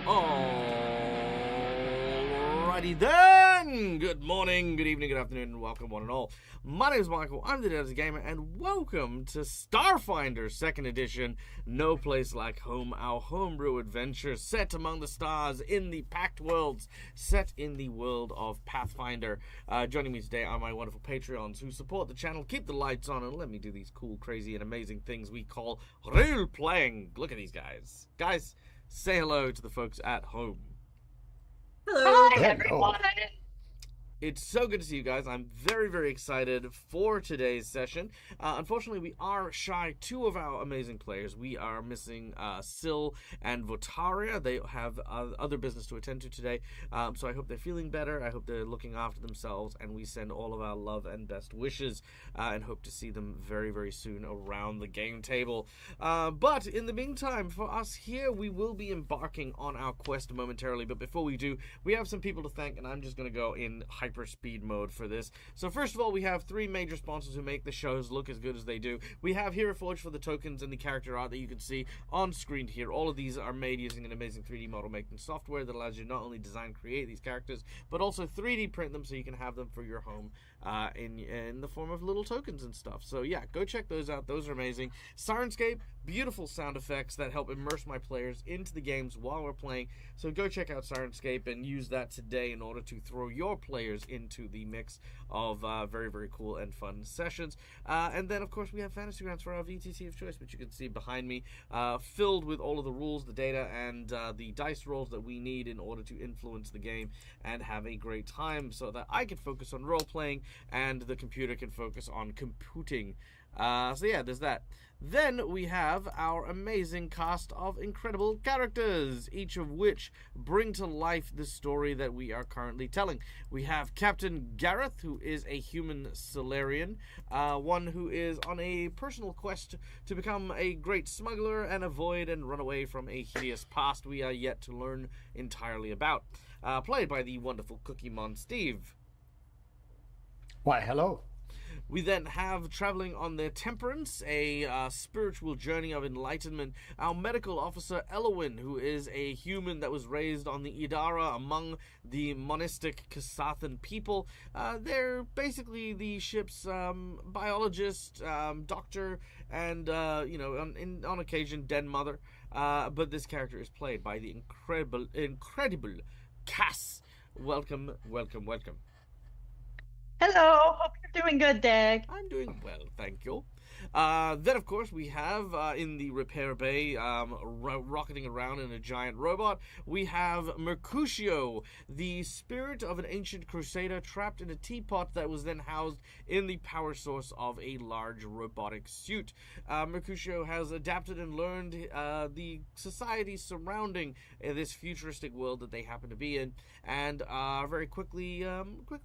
Alrighty then! Good morning, good evening, good afternoon, and welcome one and all. My name is Michael, I'm the Desert Gamer, and welcome to Starfinder 2nd Edition, No Place Like Home, our homebrew adventure set among the stars in the Pact Worlds, set in the world of Pathfinder. Joining me today are my wonderful Patreons who support the channel, keep the lights on, and let me do these cool, crazy, and amazing things we call role-playing. Look at these guys. Guys, say hello to the folks at home. Hello. Hi, everyone. It's so good to see you guys. I'm very, very excited for today's session. Unfortunately, we are shy two of our amazing players. We are missing Syl and Votaria. They have other business to attend to today, so I hope they're feeling better. I hope they're looking after themselves, and we send all of our love and best wishes, and hope to see them very, very soon around the game table. But in the meantime, for us here, we will be embarking on our quest momentarily. But before we do, we have some people to thank, and I'm just going to go in hyper speed mode for this. So first of all, we have three major sponsors who make the shows look as good as they do. We have HeroForge for the tokens and the character art that you can see on screen here. All of these are made using an amazing 3D model making software that allows you to not only design, create these characters, but also 3D print them so you can have them for your home in the form of little tokens and stuff. So yeah, go check those out. Those are amazing. Sirenscape, beautiful sound effects that help immerse my players into the games while we're playing. So go check out Sirenscape and use that today in order to throw your players into the mix of very, very cool and fun sessions. And then, of course, we have Fantasy Grounds for our VTC of choice, which you can see behind me, filled with all of the rules, the data, and the dice rolls that we need in order to influence the game and have a great time so that I can focus on role-playing and the computer can focus on computing. So yeah, there's that. Then we have our amazing cast of incredible characters, each of which bring to life the story that we are currently telling. We have Captain Gareth, who is a human Solarian, one who is on a personal quest to become a great smuggler and avoid and run away from a hideous past we are yet to learn entirely about. Played by the wonderful Cookie Mon Steve. Why, hello. We then have, traveling on their temperance, a spiritual journey of enlightenment, our medical officer Elowin, who is a human that was raised on the Idara among the monistic Kasathan people. They're basically the ship's biologist, doctor, and, on occasion, den mother. But this character is played by the incredible Cass. Welcome, welcome, welcome. Hello. Hope you're doing good, Dag. I'm doing well, thank you. Then, of course, we have in the repair bay, rocketing around in a giant robot, we have Mercutio, the spirit of an ancient crusader trapped in a teapot that was then housed in the power source of a large robotic suit. Mercutio has adapted and learned the society surrounding this futuristic world that they happen to be in, and are very quickly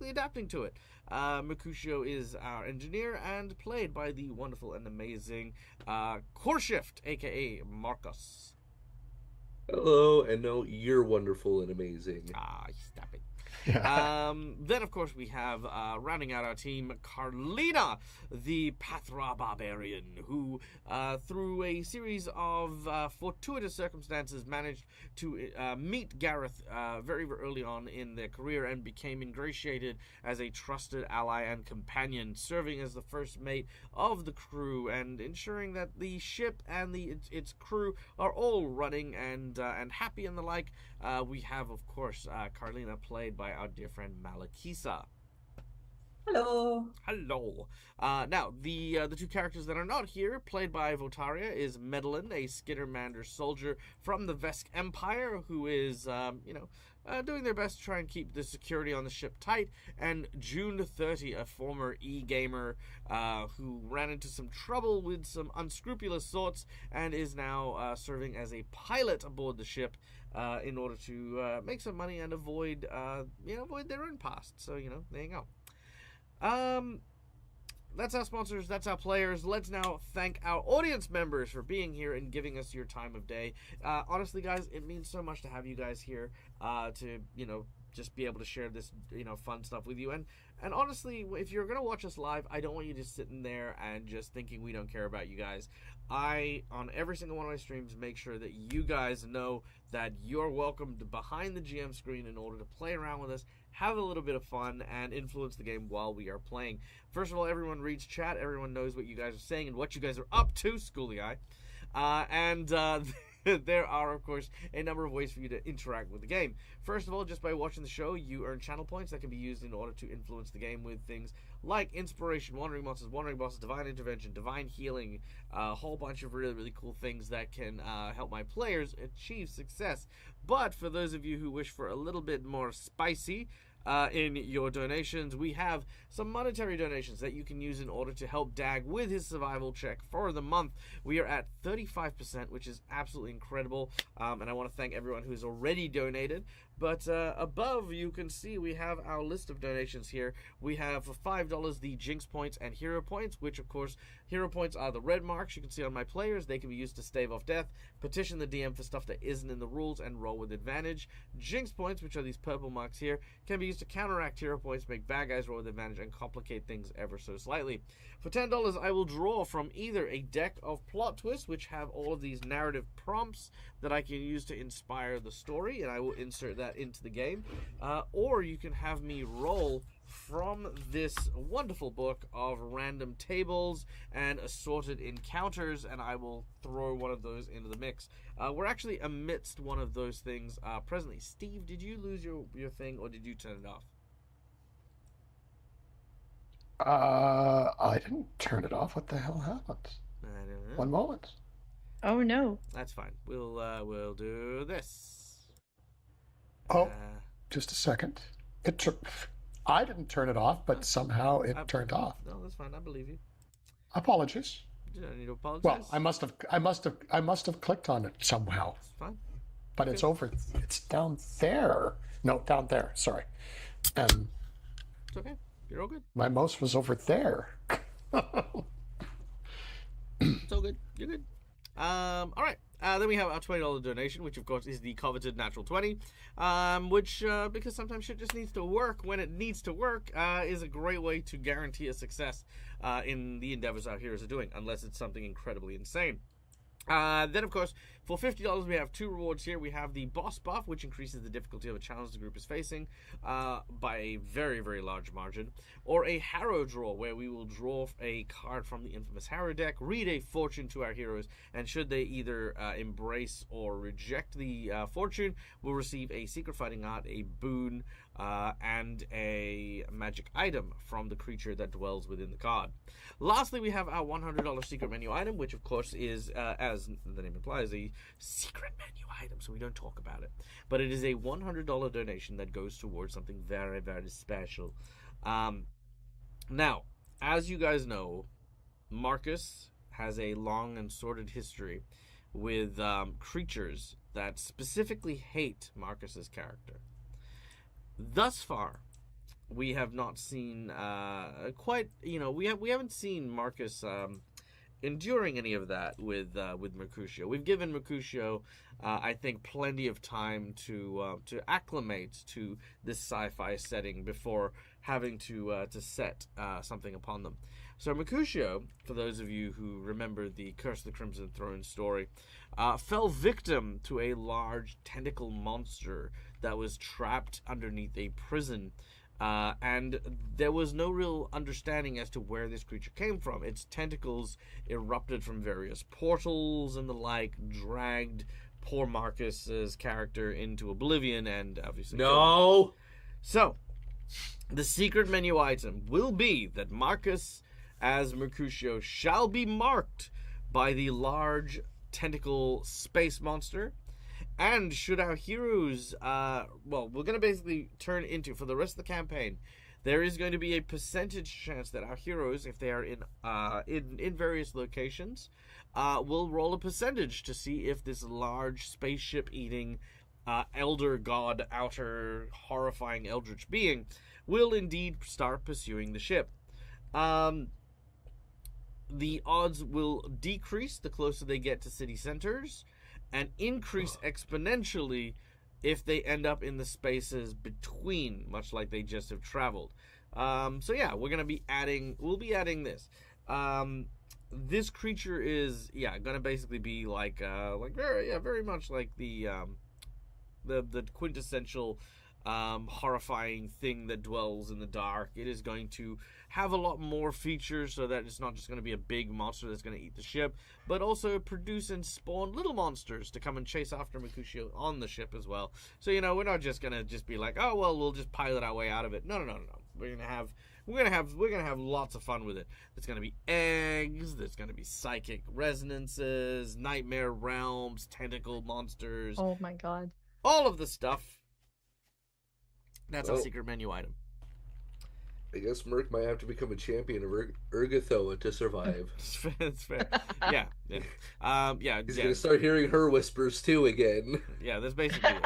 adapting to it. Mercutio is our engineer and played by the wonderful and amazing Coreshift, aka Marcus. Hello, and no, you're wonderful and amazing. Stop it. Then, of course, we have, rounding out our team, Carlina, the Pathra Barbarian, who, through a series of fortuitous circumstances, managed to meet Gareth very, very early on in their career and became ingratiated as a trusted ally and companion, serving as the first mate of the crew and ensuring that the ship and its crew are all running and happy and the like. We have, of course, Carlina, played by our dear friend Malakisa. Hello. Hello. Now, the two characters that are not here, played by Votaria, is Medellin, a Skittermander soldier from the Vesk Empire, who is, doing their best to try and keep the security on the ship tight, and June 30, a former e-gamer who ran into some trouble with some unscrupulous sorts and is now serving as a pilot aboard the ship in order to make some money and avoid their own past. So, there you go. That's our sponsors, that's our players. Let's now thank our audience members for being here and giving us your time of day. Honestly, guys, it means so much to have you guys here to, just be able to share this, fun stuff with you. And honestly, if you're going to watch us live, I don't want you just sitting there and just thinking we don't care about you guys. I, on every single one of my streams, make sure that you guys know that you're welcome to behind the GM screen in order to play around with us, have a little bit of fun, and influence the game while we are playing. First of all, everyone reads chat. Everyone knows what you guys are saying and what you guys are up to, Schooly Eye. There are, of course, a number of ways for you to interact with the game. First of all, just by watching the show, you earn channel points that can be used in order to influence the game with things like Inspiration, Wandering Monsters, Wandering Bosses, Divine Intervention, Divine Healing, a whole bunch of really, really cool things that can help my players achieve success. But for those of you who wish for a little bit more spicy in your donations, we have some monetary donations that you can use in order to help Dag with his survival check for the month. We are at 35%, which is absolutely incredible, and I want to thank everyone who's already donated. But above, you can see we have our list of donations here. We have for $5 the Jinx points and Hero points, which of course, Hero points are the red marks you can see on my players. They can be used to stave off death, petition the DM for stuff that isn't in the rules, and roll with advantage. Jinx points, which are these purple marks here, can be used to counteract Hero points, make bad guys roll with advantage, and complicate things ever so slightly. For $10, I will draw from either a deck of plot twists, which have all of these narrative prompts that I can use to inspire the story, and I will insert that into the game, or you can have me roll from this wonderful book of random tables and assorted encounters, and I will throw one of those into the mix. We're actually amidst one of those things presently. Steve, did you lose your thing, or did you turn it off? I didn't turn it off. What the hell happened? I don't know. One moment. Oh no. That's fine. We'll do this. Oh, just a second. I didn't turn it off, but somehow it turned off. No, that's fine. I believe you. Apologies. You don't need to apologize. Well, I must have clicked on it somehow. It's fine. But it's over. It's down there. No, down there. Sorry. And It's okay. You're all good. my mouse was over there. It's all good. You're good. All right. Then we have our $20 donation, which of course is the coveted natural 20, which, because sometimes shit just needs to work when it needs to work, is a great way to guarantee a success in the endeavors our heroes are doing, unless it's something incredibly insane. Then, of course, for $50, we have two rewards here. We have the Boss Buff, which increases the difficulty of a challenge the group is facing by a very, very large margin. Or a Harrow Draw, where we will draw a card from the infamous Harrow deck, read a fortune to our heroes, and should they either embrace or reject the fortune, we'll receive a Secret Fighting Art, a boon, and a magic item from the creature that dwells within the card. Lastly, we have our $100 secret menu item, which of course is, as the name implies, a secret menu item, so we don't talk about it. But it is a $100 donation that goes towards something very, very special. Now, as you guys know, Marcus has a long and sordid history with creatures that specifically hate Marcus's character. Thus far, we have not seen we haven't seen Marcus enduring any of that with Mercutio. We've given Mercutio, I think, plenty of time to acclimate to this sci-fi setting before having to set something upon them. So Mercutio, for those of you who remember the Curse of the Crimson Throne story, fell victim to a large tentacle monster that was trapped underneath a prison. And there was no real understanding as to where this creature came from. Its tentacles erupted from various portals and the like, dragged poor Marcus's character into oblivion, and obviously No. So, the secret menu item will be that Marcus, as Mercutio, shall be marked by the large tentacle space monster. And should our heroes, we're going to basically turn into, for the rest of the campaign, there is going to be a percentage chance that our heroes, if they are in various locations, will roll a percentage to see if this large spaceship-eating, elder god, outer, horrifying eldritch being will indeed start pursuing the ship. The odds will decrease the closer they get to city centers, and increase exponentially if they end up in the spaces between, much like they just have traveled. So yeah, we'll be adding this. this creature is gonna basically be like very much like the quintessential horrifying thing that dwells in the dark. It is going to have a lot more features, so that it's not just going to be a big monster that's going to eat the ship, but also produce and spawn little monsters to come and chase after Mercutio on the ship as well. So we're not just going to be like, oh well, we'll just pilot our way out of it. No. We're gonna have lots of fun with it. There's gonna be eggs. There's gonna be psychic resonances, nightmare realms, tentacle monsters. Oh my god! All of the stuff. That's a secret menu item. I guess Merc might have to become a champion of Urgathoa to survive. It's fair. Yeah. He's gonna start hearing her whispers too again. Yeah, that's basically it.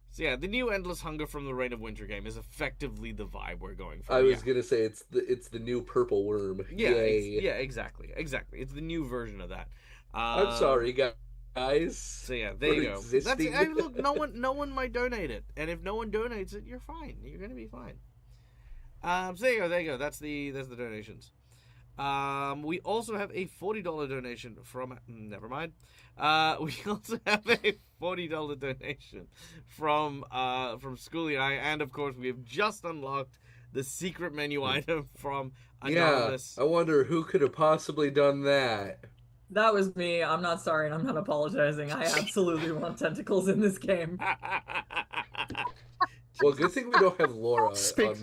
So the new Endless Hunger from the Reign of Winter game is effectively the vibe we're going for. I was gonna say it's the new purple worm. Yeah, Yay. Exactly. It's the new version of that. I'm sorry, guys. So there you go. Look, no one might donate it, and if no one donates it, you're fine. You're gonna be fine. So there you go. That's the donations. We also have a $40 donation from. Never mind. We also have a $40 donation from Schoolie Eye, and of course we have just unlocked the secret menu item from Anonymous. Yeah, I wonder who could have possibly done that. That was me. I'm not sorry, and I'm not apologizing. I absolutely want tentacles in this game. Well, good thing we don't have Laura.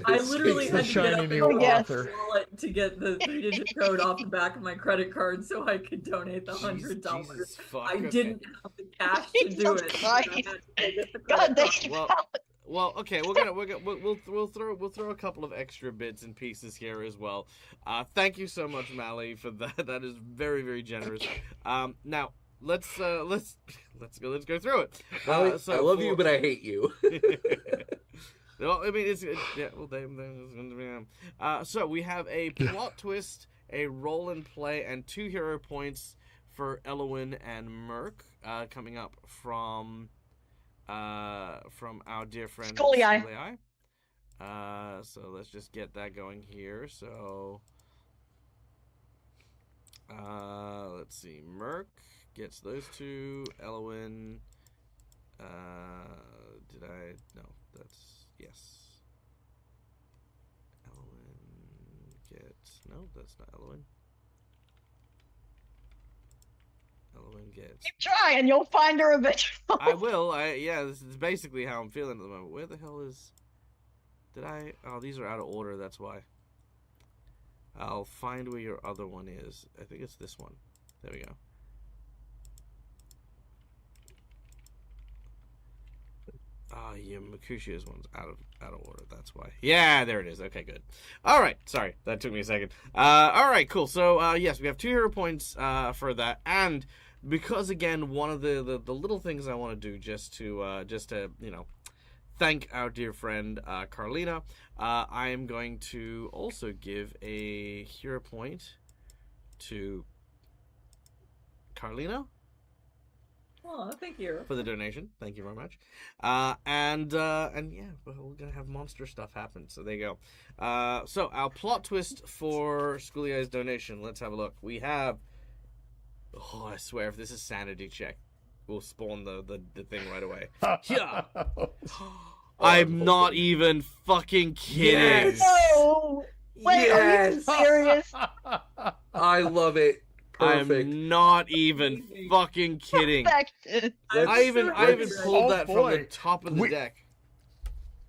I literally had to get up and go Yes. to the wallet to get the 3-digit code off the back of my credit card so I could donate the $100. Jesus fuck, I didn't have the cash to do it. So I had to get the God, credit card. Well, okay, we'll throw a couple of extra bits and pieces here as well. Thank you so much, Mally, for that. That is very, very generous. Now let's go through it. Mally, I love you, but I hate you. Well, I mean, so we have a plot twist, a roll and play, and 2 hero points for Elowin and Merc coming up from our dear friend Schoolie Eye. So let's just get that going here. So let's see. Merc gets those 2. Elowin. No, that's. Yes. Elowin gets... No, that's not Elowin. Elowin gets... Keep trying, you'll find her eventually. I will. This is basically how I'm feeling at the moment. Where the hell is... Oh, these are out of order, that's why. I'll find where your other one is. I think it's this one. There we go. Yeah, Mercutio's one's out of order. That's why. Yeah, there it is. Okay, good. All right. Sorry, that took me a second. All right, cool. So yes, we have 2 hero points for that, and because again, one of the little things I want to do just to thank our dear friend Carlina, I am going to also give a hero point to Carlina. Oh, thank you for the donation. Thank you very much. And yeah, we're gonna have monster stuff happen. So there you go. So our plot twist for Schoolie Eye's donation. Let's have a look. We have. Oh, I swear, if this is sanity check, we'll spawn the thing right away. Yeah. I'm not even fucking kidding. Yes. No! Wait, are you serious? I love it. Perfect. I'm not even fucking kidding. Perfection. I even pulled that from the boy. top of the deck.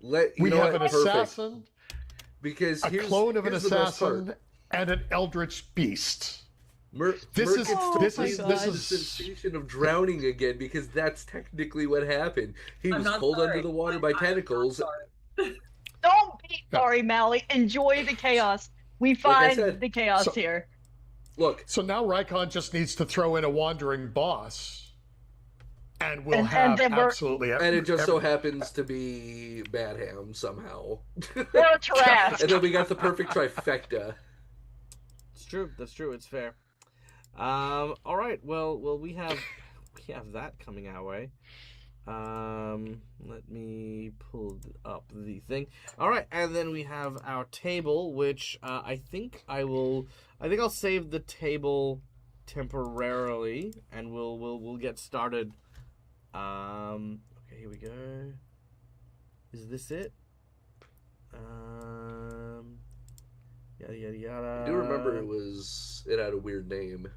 We have an assassin, Because a clone of an assassin, and an eldritch beast. This is the sensation of drowning again, because that's technically what happened. He was pulled under the water by tentacles. Don't be sorry, Mally. Enjoy the chaos. We find the chaos here. Look. So now Rykon just needs to throw in a wandering boss, and we'll have absolutely. And it just so happens to be Bad Ham somehow. They're trash. And then we got the perfect trifecta. It's true. That's true. It's fair. All right. Well, we have that coming our way. Let me pull up the thing. All right, and then we have our table, which I think I'll save the table temporarily, and we'll get started. Okay, here we go. Is this it? Yada yada yada. I do remember it had a weird name.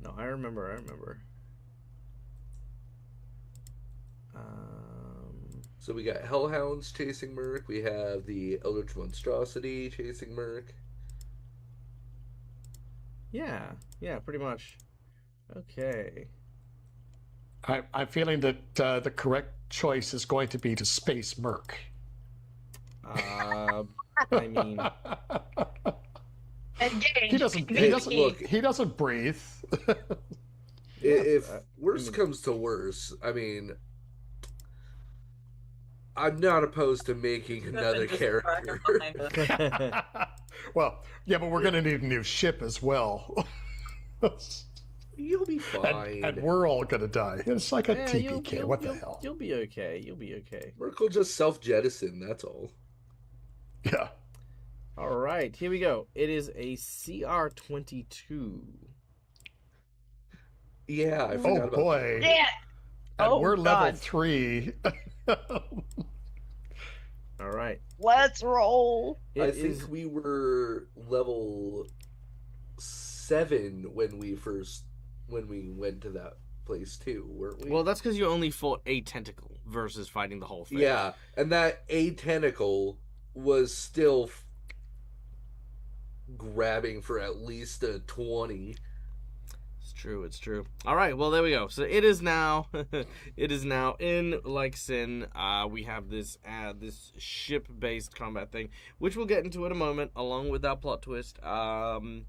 No, I remember. So we got Hellhounds chasing Merc. We have the Eldritch Monstrosity chasing Merc. Yeah, pretty much. Okay. I'm feeling that the correct choice is going to be to space Merc. I mean, he doesn't breathe. If worst comes to worst, I mean, I'm not opposed to making another character. Well, yeah, but we're going to need a new ship as well. You'll be fine. And we're all going to die. It's like a TPK. What the hell? You'll be okay. Merc will just self-jettison, that's all. Yeah. All right, here we go. It is a CR-22. Yeah, I forgot about boy. Yeah. And we're level 3. All right. Let's roll. I think we were level 7 when we went to that place too, weren't we? Well, that's because you only fought a tentacle versus fighting the whole thing. Yeah, and that a tentacle was still grabbing for at least a 20. It's true. All right, well, there we go. So it is now in Lyxin. We have this ship-based combat thing, which we'll get into in a moment, along with our plot twist. And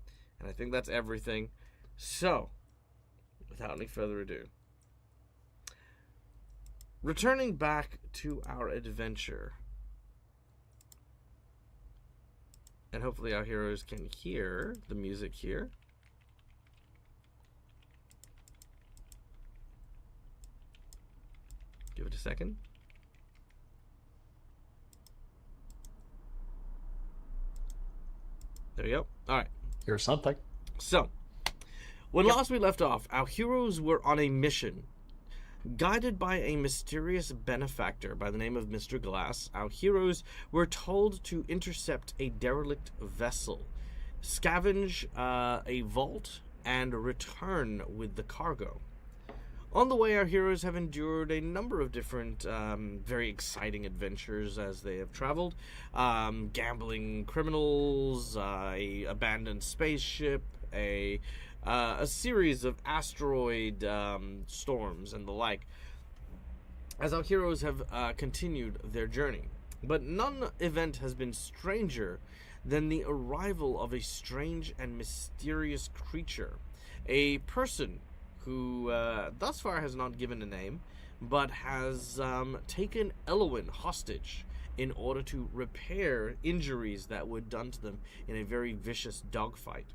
I think that's everything. So, without any further ado, returning back to our adventure, and hopefully our heroes can hear the music here. Give it a second. There we go. All right. Here's something. So, when last we left off, our heroes were on a mission. Guided by a mysterious benefactor by the name of Mr. Glass, our heroes were told to intercept a derelict vessel, scavenge a vault, and return with the cargo. On the way, our heroes have endured a number of different, very exciting adventures as they have traveled. Gambling criminals, a abandoned spaceship, a series of asteroid storms, and the like, as our heroes have continued their journey. But none event has been stranger than the arrival of a strange and mysterious creature, a person who thus far has not given a name, but has taken Elwyn hostage in order to repair injuries that were done to them in a very vicious dogfight.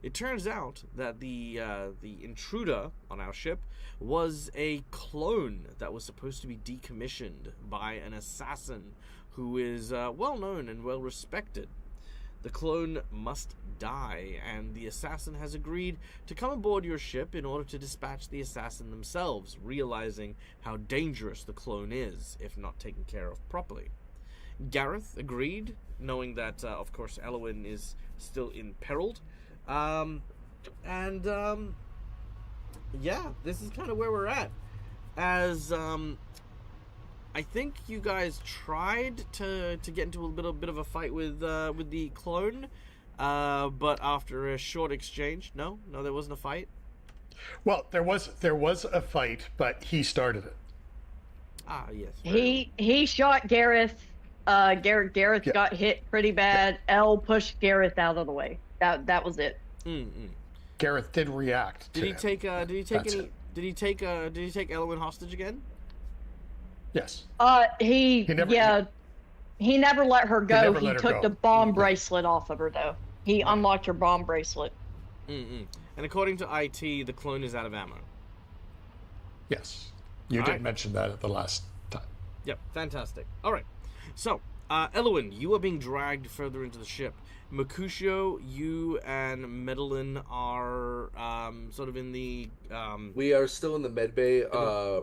It turns out that the intruder on our ship was a clone that was supposed to be decommissioned by an assassin who is well known and well respected. The clone must die, and the assassin has agreed to come aboard your ship in order to dispatch the assassin themselves, realizing how dangerous the clone is if not taken care of properly. Gareth agreed, knowing that, of course, Elwyn is still imperiled. Yeah, this is kind of where we're at. As, I think you guys tried to get into a bit of a fight with the clone, but after a short exchange, no, there wasn't a fight. Well, there was a fight, but he started it. Ah, yes. He shot Gareth. Gareth got hit pretty bad. Elle pushed Gareth out of the way. That was it. Mm-mm. Gareth did react. Did he take Elwyn hostage again? Yes. He never let her go. He took the bomb bracelet off of her, though. He unlocked her bomb bracelet. Mm-mm. And according to IT, the clone is out of ammo. Yes. You All did right. mention that at the last time. Yep, fantastic. All right. So, Elwyn, you are being dragged further into the ship. Mercutio, you and Medellin are sort of in the... We are still in the med bay.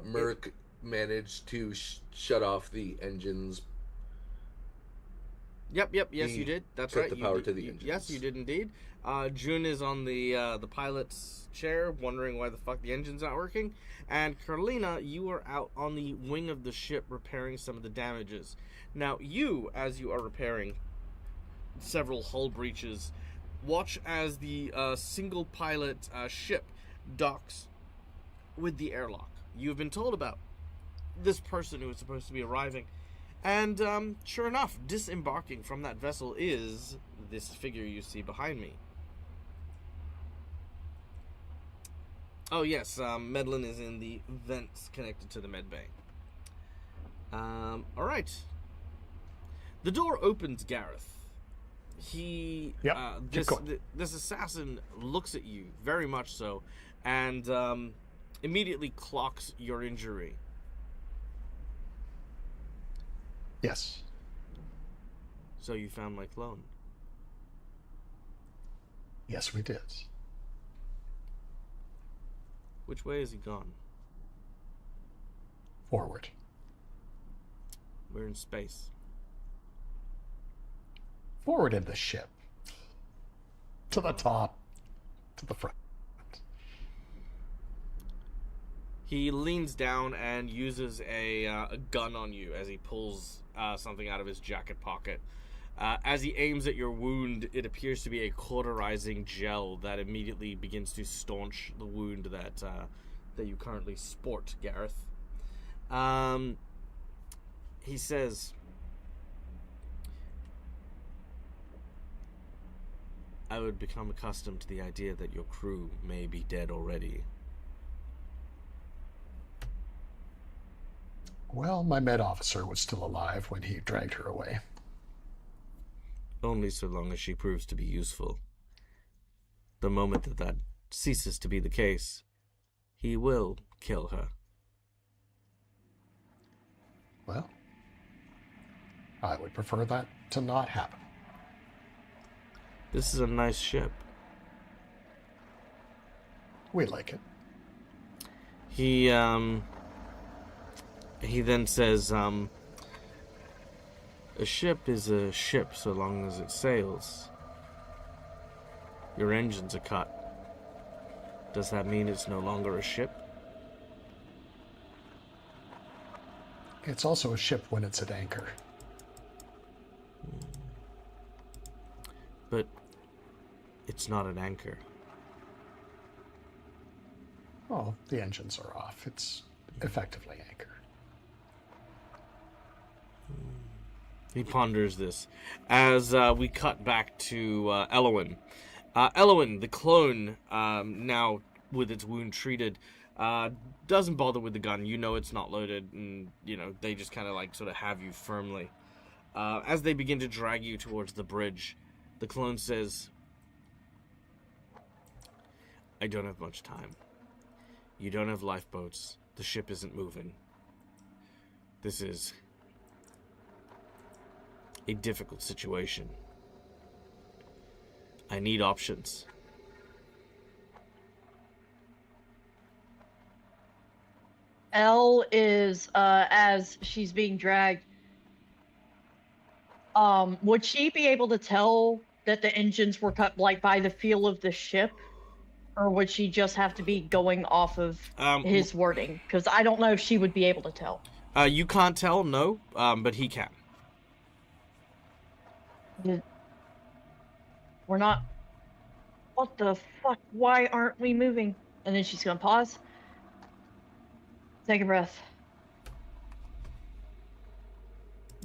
Merc managed to shut off the engines. Yep, yes, you did. That's cut right. the You power did- to the you- engines. Yes, you did indeed. June is on the pilot's chair, wondering why the fuck the engine's not working. And Carlina, you are out on the wing of the ship repairing some of the damages. Now, you, as you are repairing several hull breaches, watch as the single pilot ship docks with the airlock. You've been told about this person who is supposed to be arriving. And sure enough, disembarking from that vessel is this figure you see behind me. Oh yes, Medlin is in the vents connected to the med bay. Alright. The door opens, Gareth. He... Yep, keep going. This assassin looks at you, very much so, and immediately clocks your injury. Yes. So you found my clone. Yes, we did. Which way has he gone? Forward. We're in space. Forward in the ship. To the top. To the front. He leans down and uses a gun on you as he pulls something out of his jacket pocket. As he aims at your wound, it appears to be a cauterizing gel that immediately begins to staunch the wound that you currently sport, Gareth. He says, I would become accustomed to the idea that your crew may be dead already. Well, my med officer was still alive when he dragged her away. Only so long as she proves to be useful. The moment that ceases to be the case, he will kill her. Well, I would prefer that to not happen. This is a nice ship. We like it. He then says, a ship is a ship so long as it sails. Your engines are cut. Does that mean it's no longer a ship? It's also a ship when it's at anchor. But it's not an anchor. Oh, the engines are off. It's effectively anchor. He ponders this as we cut back to Elowin. Elowin, the clone, now with its wound treated, doesn't bother with the gun. You know it's not loaded, and you know they just kind of like sort of have you firmly. As they begin to drag you towards the bridge, the clone says, I don't have much time. You don't have lifeboats. The ship isn't moving. This is a difficult situation. I need options. Elle is, as she's being dragged, would she be able to tell that the engines were cut, like, by the feel of the ship? Or would she just have to be going off of his wording? Because I don't know if she would be able to tell. You can't tell, no, but he can. We're not... What the fuck? Why aren't we moving? And then she's gonna pause. Take a breath.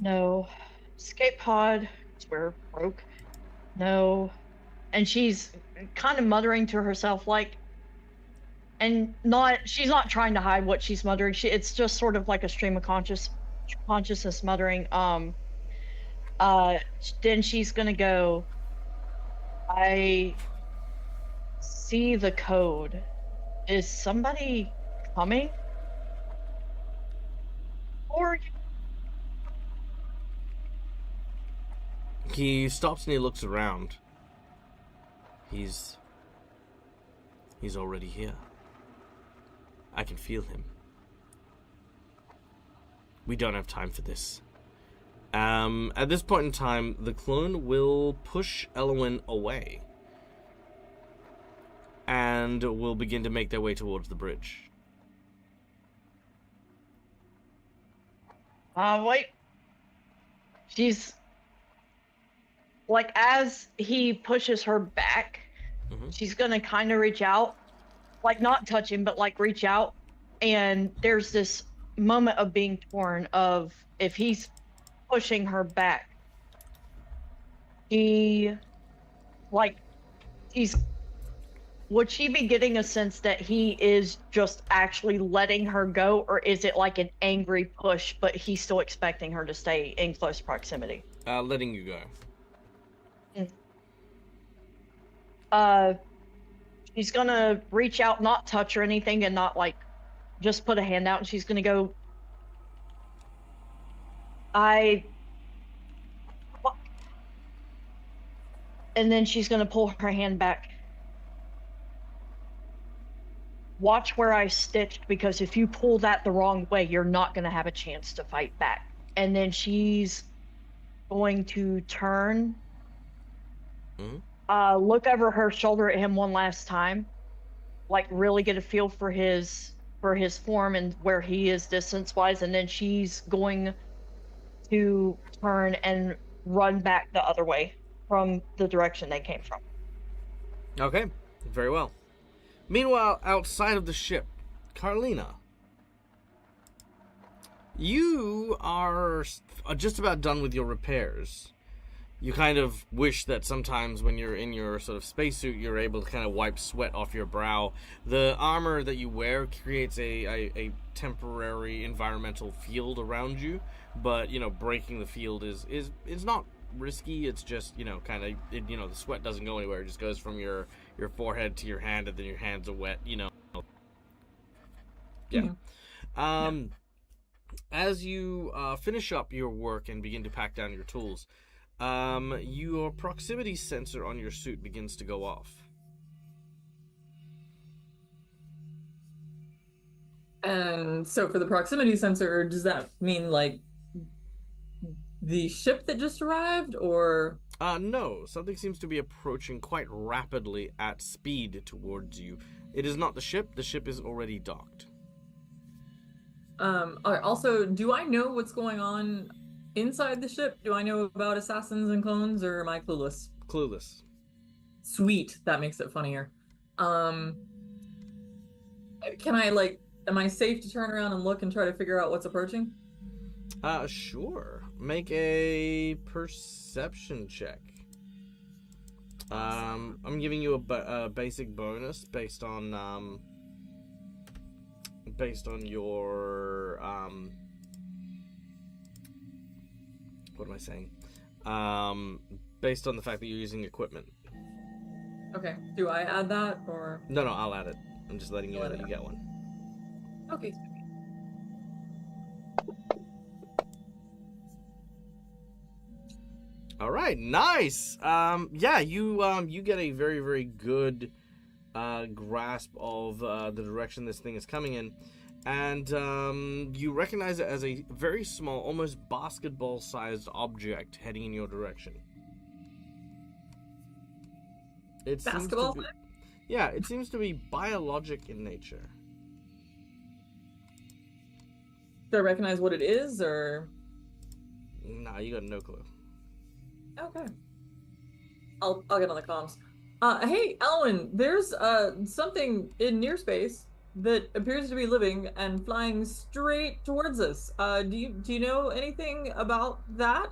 No. Escape pod. We're broke. No. And she's kind of muttering to herself, like, and she's not trying to hide what she's muttering. It's just sort of like a stream of consciousness muttering. Then she's gonna go, I see the code. Is somebody coming? He stops and he looks around. He's already here. I can feel him. We don't have time for this. At this point in time, the clone will push Elwyn away. And will begin to make their way towards the bridge. Wait. She's... Like, as he pushes her back, she's gonna kind of reach out. Like, not touch him, but, like, reach out. And there's this moment of being torn of, if he's pushing her back, would she be getting a sense that he is just actually letting her go, or is it like an angry push, but he's still expecting her to stay in close proximity? Letting you go. She's gonna reach out, not touch or anything, and not like just put a hand out, and she's gonna go, and then she's gonna pull her hand back. Watch where I stitched, because if you pull that the wrong way, you're not gonna have a chance to fight back. And then she's going to turn, look over her shoulder at him one last time, like really get a feel for his form and where he is distance-wise, and then she's going to turn and run back the other way from the direction they came from. Okay, very well. Meanwhile, outside of the ship, Carlina, you are just about done with your repairs. You kind of wish that sometimes when you're in your sort of spacesuit, you're able to kind of wipe sweat off your brow. The armor that you wear creates a temporary environmental field around you, but, you know, breaking the field is not risky. It's just, you know, kind of, the sweat doesn't go anywhere. It just goes from your forehead to your hand, and then your hands are wet, you know. Yeah. As you finish up your work and begin to pack down your tools, your proximity sensor on your suit begins to go off. And so for the proximity sensor, does that mean like the ship that just arrived, or? No. Something seems to be approaching quite rapidly at speed towards you. It is not the ship. The ship is already docked. Also, do I know what's going on inside the ship? Do I know about assassins and clones, or am I clueless? Clueless. Sweet. That makes it funnier. Can I, like, am I safe to turn around and look and try to figure out what's approaching? Sure. Make a perception check. I'm giving you a basic bonus based on your what am I saying? Based on the fact that you're using equipment. Okay. Do I add that, or? No, I'll add it. I'm just letting you know that you get one. Okay. All right, nice. Yeah, you get a very, very good grasp of the direction this thing is coming in, and you recognize it as a very small, almost basketball-sized object heading in your direction. Basketball? Yeah, it seems to be biologic in nature. Do I recognize what it is, or? Nah, you got no clue. Okay. I'll get on the comms. Hey, Elwyn, there's something in near space that appears to be living and flying straight towards us. Do you know anything about that?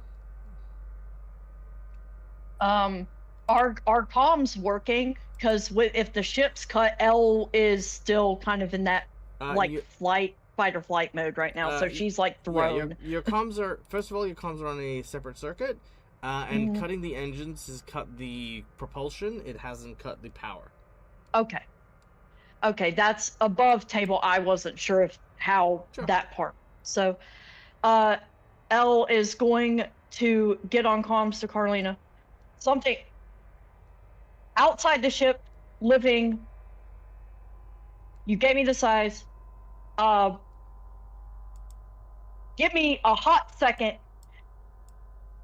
Our comms working, because if the ship's cut, L is still kind of in that fight or flight mode right now, so she's like thrown. Yeah, your comms are, first of all, your comms are on a separate circuit, and cutting the engines has cut the propulsion. It hasn't cut the power. Okay, that's above table. I wasn't sure of how that part. So, L is going to get on comms to Carlina. Something outside the ship, living. You gave me the size. Give me a hot second.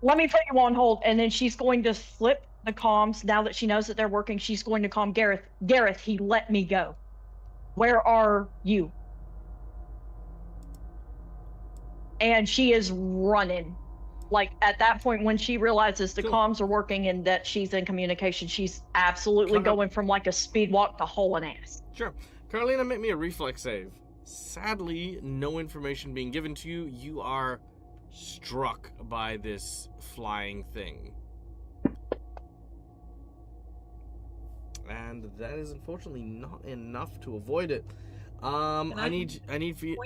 Let me put you on hold. And then she's going to flip the comms. Now that she knows that they're working, she's going to calm Gareth. Gareth, he let me go. Where are you? And she is running. Like, at that point, when she realizes the comms are working and that she's in communication, she's absolutely going from like a speed walk to hauling ass. Sure. Carolina, make me a reflex save. Sadly, no information being given to you. You are struck by this flying thing. And that is unfortunately not enough to avoid it. I need for you...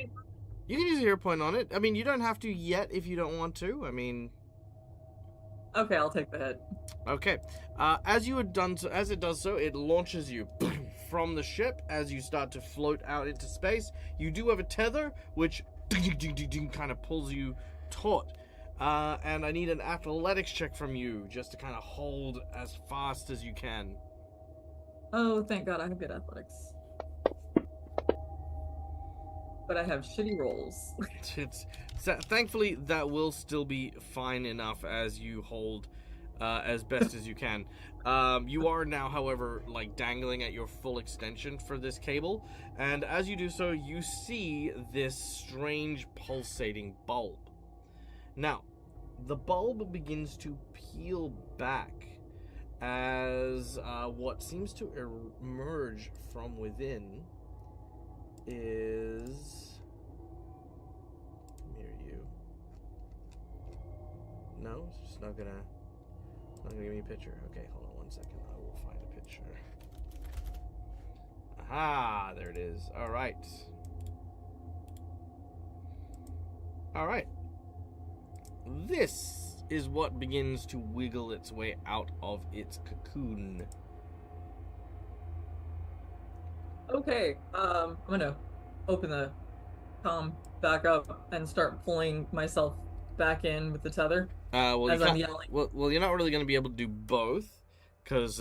You can use a hero point on it. I mean, you don't have to yet if you don't want to. I mean... Okay, I'll take the hit. Okay. As you had done so, as it does so, it launches you from the ship as you start to float out into space. You do have a tether, which kind of pulls you taut. And I need an athletics check from you just to kind of hold as fast as you can. Oh, thank God I have good athletics. But I have shitty rolls. Thankfully, that will still be fine enough as you hold as best as you can. You are now, however, like dangling at your full extension for this cable, and as you do so, you see this strange pulsating bulb. Now, the bulb begins to peel back as what seems to emerge from within is near you. No, it's just not gonna give me a picture. Okay, hold on 1 second. I will find a picture. Aha, there it is. All right. This is what begins to wiggle its way out of its cocoon. Okay, I'm gonna open the comm back up and start pulling myself back in with the tether. As I'm yelling. Well, you're not really going to be able to do both, because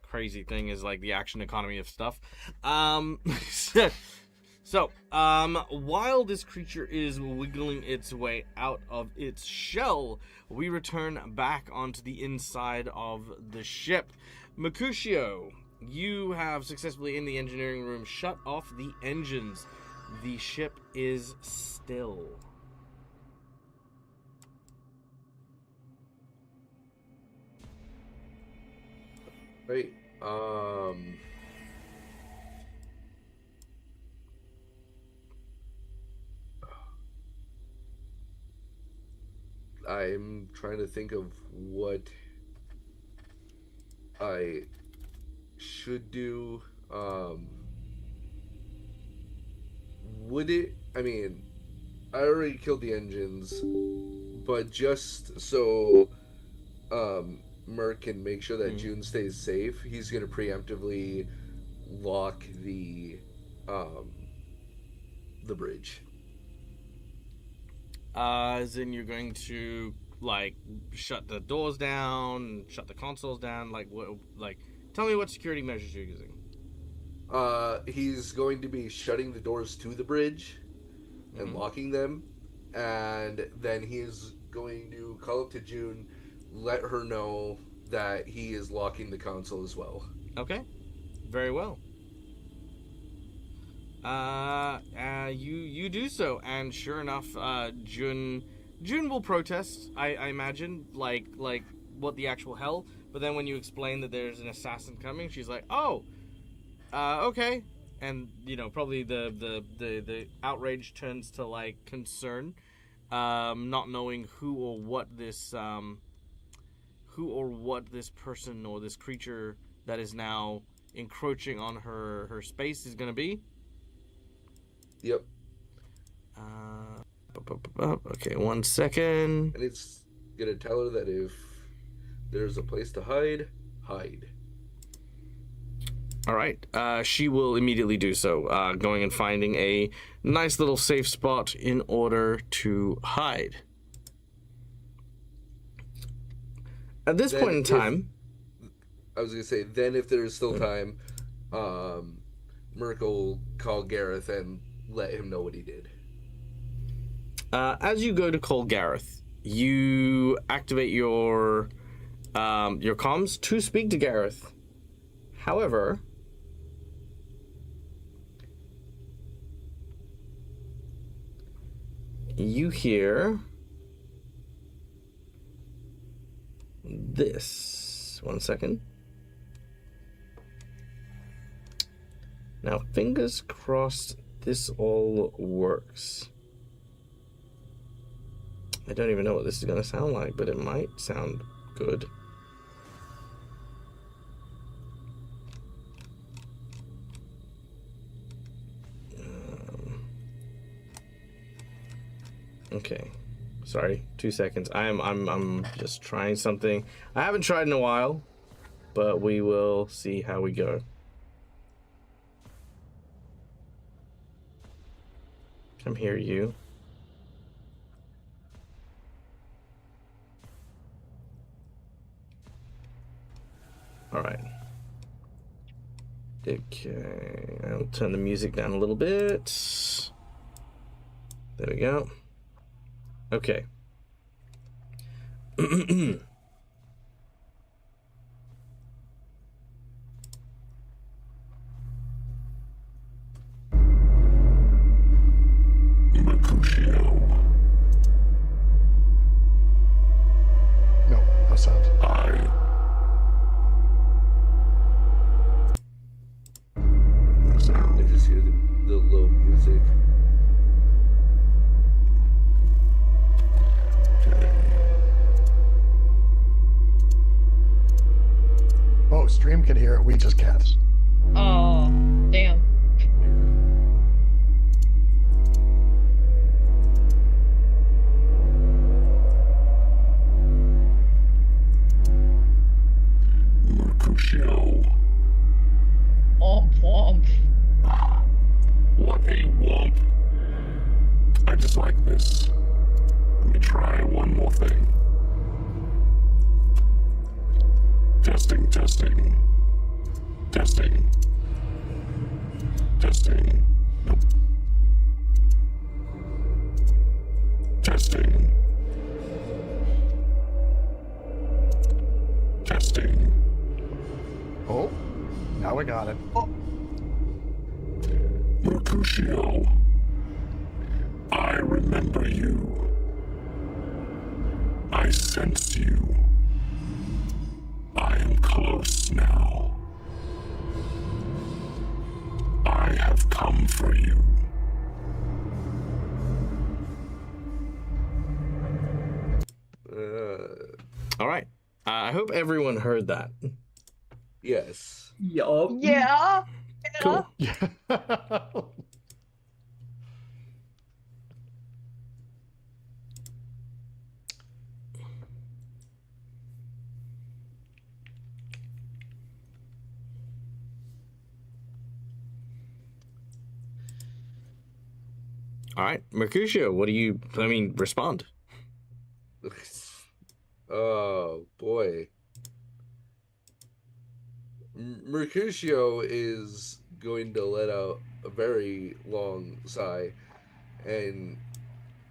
crazy thing is like the action economy of stuff. So, while this creature is wiggling its way out of its shell, we return back onto the inside of the ship. Mercutio, you have successfully in the engineering room shut off the engines. The ship is still. Right. I'm trying to think of what I should do. Would it? I mean, I already killed the engines, but just so Merc can make sure that June stays safe, he's gonna preemptively lock the bridge. As in you're going to like shut the doors down, shut the consoles down, like what? Like, tell me what security measures you're using. He's going to be shutting the doors to the bridge and locking them, and then he is going to call up to June, let her know that he is locking the console as well. Okay, very well. You do so, and sure enough, June will protest. I imagine, like what the actual hell. But then when you explain that there's an assassin coming, she's like, oh, okay. And probably the outrage turns to like concern, not knowing who or what this person or this creature that is now encroaching on her space is going to be. Yep. Okay, 1 second. And it's gonna tell her that if there's a place to hide. All right. She will immediately do so, going and finding a nice little safe spot in order to hide. At this point in time, I was gonna say, then if there is still time, Merc will call Gareth and let him know what he did. as you go to call Gareth, you activate your comms to speak to Gareth. However, you hear this. 1 second. Now, fingers crossed this all works. I don't even know what this is going to sound like, but it might sound good. Okay. Sorry, 2 seconds. I'm just trying something. I haven't tried in a while, but we will see how we go. Come here, you. All right. Okay, I'll turn the music down a little bit. There we go. Okay. Mercutio. No sound. No sound. I just hear the low music. Oh, stream can hear it. We just can't. Oh, damn. Mercutio. Womp womp. What a womp. I just like this. Let me try one more thing. Testing, testing. Testing. Testing. Nope. Testing. Testing. Oh, now we got it. Oh, Mercutio. I remember you. I sense you. I am close now. I have come for you. All right. I hope everyone heard that. Yes. Yup. Yeah. Cool. yeah. All right, Mercutio, what do you, respond. Oh boy. Mercutio is going to let out a very long sigh, and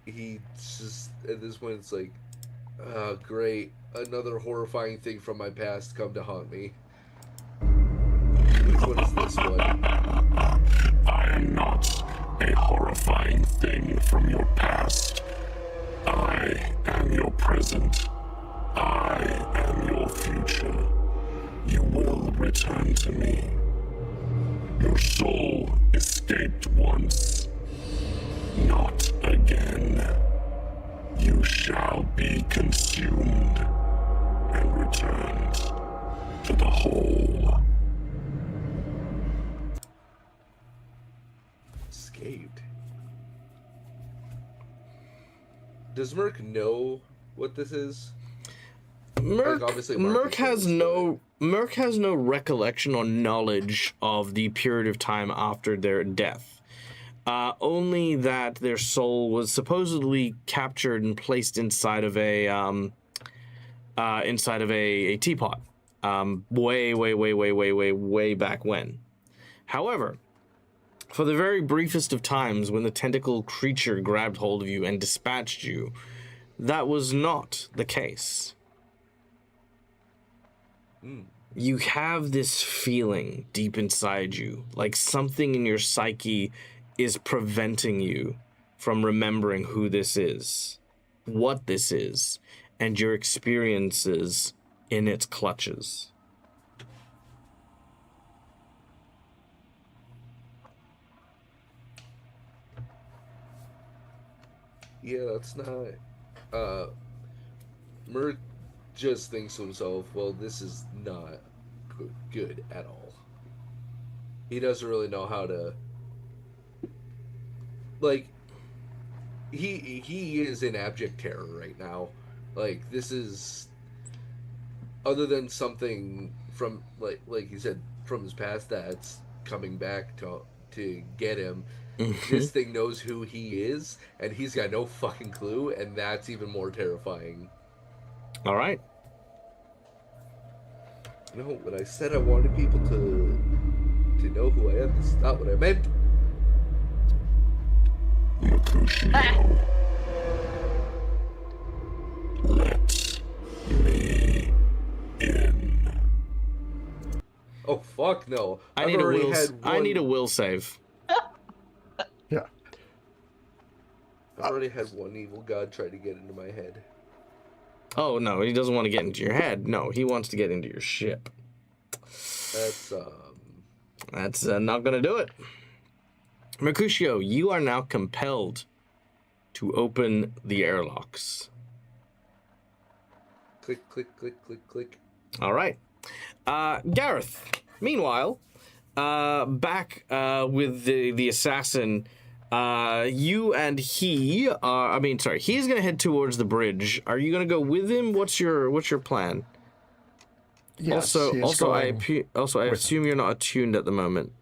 he just, at this point, it's like, oh, great, another horrifying thing from my past come to haunt me. Which one is this one? I am not a horrifying thing from your past. I am your present. I am your future. You will return to me. Your soul escaped once. Not again. You shall be consumed and returned to the whole. Escaped. Does Merc know what this is? Merc, Like, obviously Merc has knows, Merc has no recollection or knowledge of the period of time after their death. Only that their soul was supposedly captured and placed inside of inside of a teapot. Way back when. However, for the very briefest of times when the tentacle creature grabbed hold of you and dispatched you, that was not the case. You have this feeling deep inside you, like something in your psyche is preventing you from remembering who this is, what this is, and your experiences in its clutches. Yeah, that's not... Merc just thinks to himself, well, this is not good at all. He doesn't really know how to... Like, he is in abject terror right now. Like, this is... Other than something from, like you said, from his past that's coming back to get him, this thing knows who he is, and he's got no fucking clue, and that's even more terrifying. All right. You know, when I said I wanted people to know who I am, this is not what I meant. Mercutio. Let me in. Oh, fuck no. I need a will save. Yeah. I've already had one evil god try to get into my head. Oh, no, he doesn't want to get into your head. No, he wants to get into your ship. That's not going to do it. Mercutio, you are now compelled to open the airlocks. Click, click, click, click, click. All right. Gareth, meanwhile, back with the assassin, you and he are, he's going to head towards the bridge. Are you going to go with him? What's your plan? Yes, I assume you're not attuned at the moment.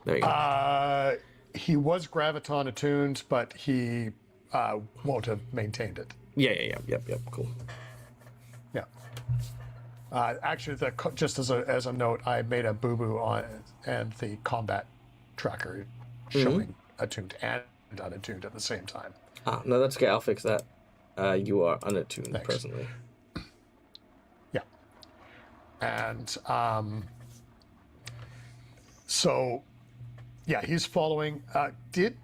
There you go. He was graviton attuned, but he won't have maintained it. Yep, cool. Yeah. Actually, just as a note, I made a boo-boo on and the combat tracker showing attuned and unattuned at the same time. No, that's okay. I'll fix that. You are unattuned presently. Yeah. And so, yeah, he's following. Did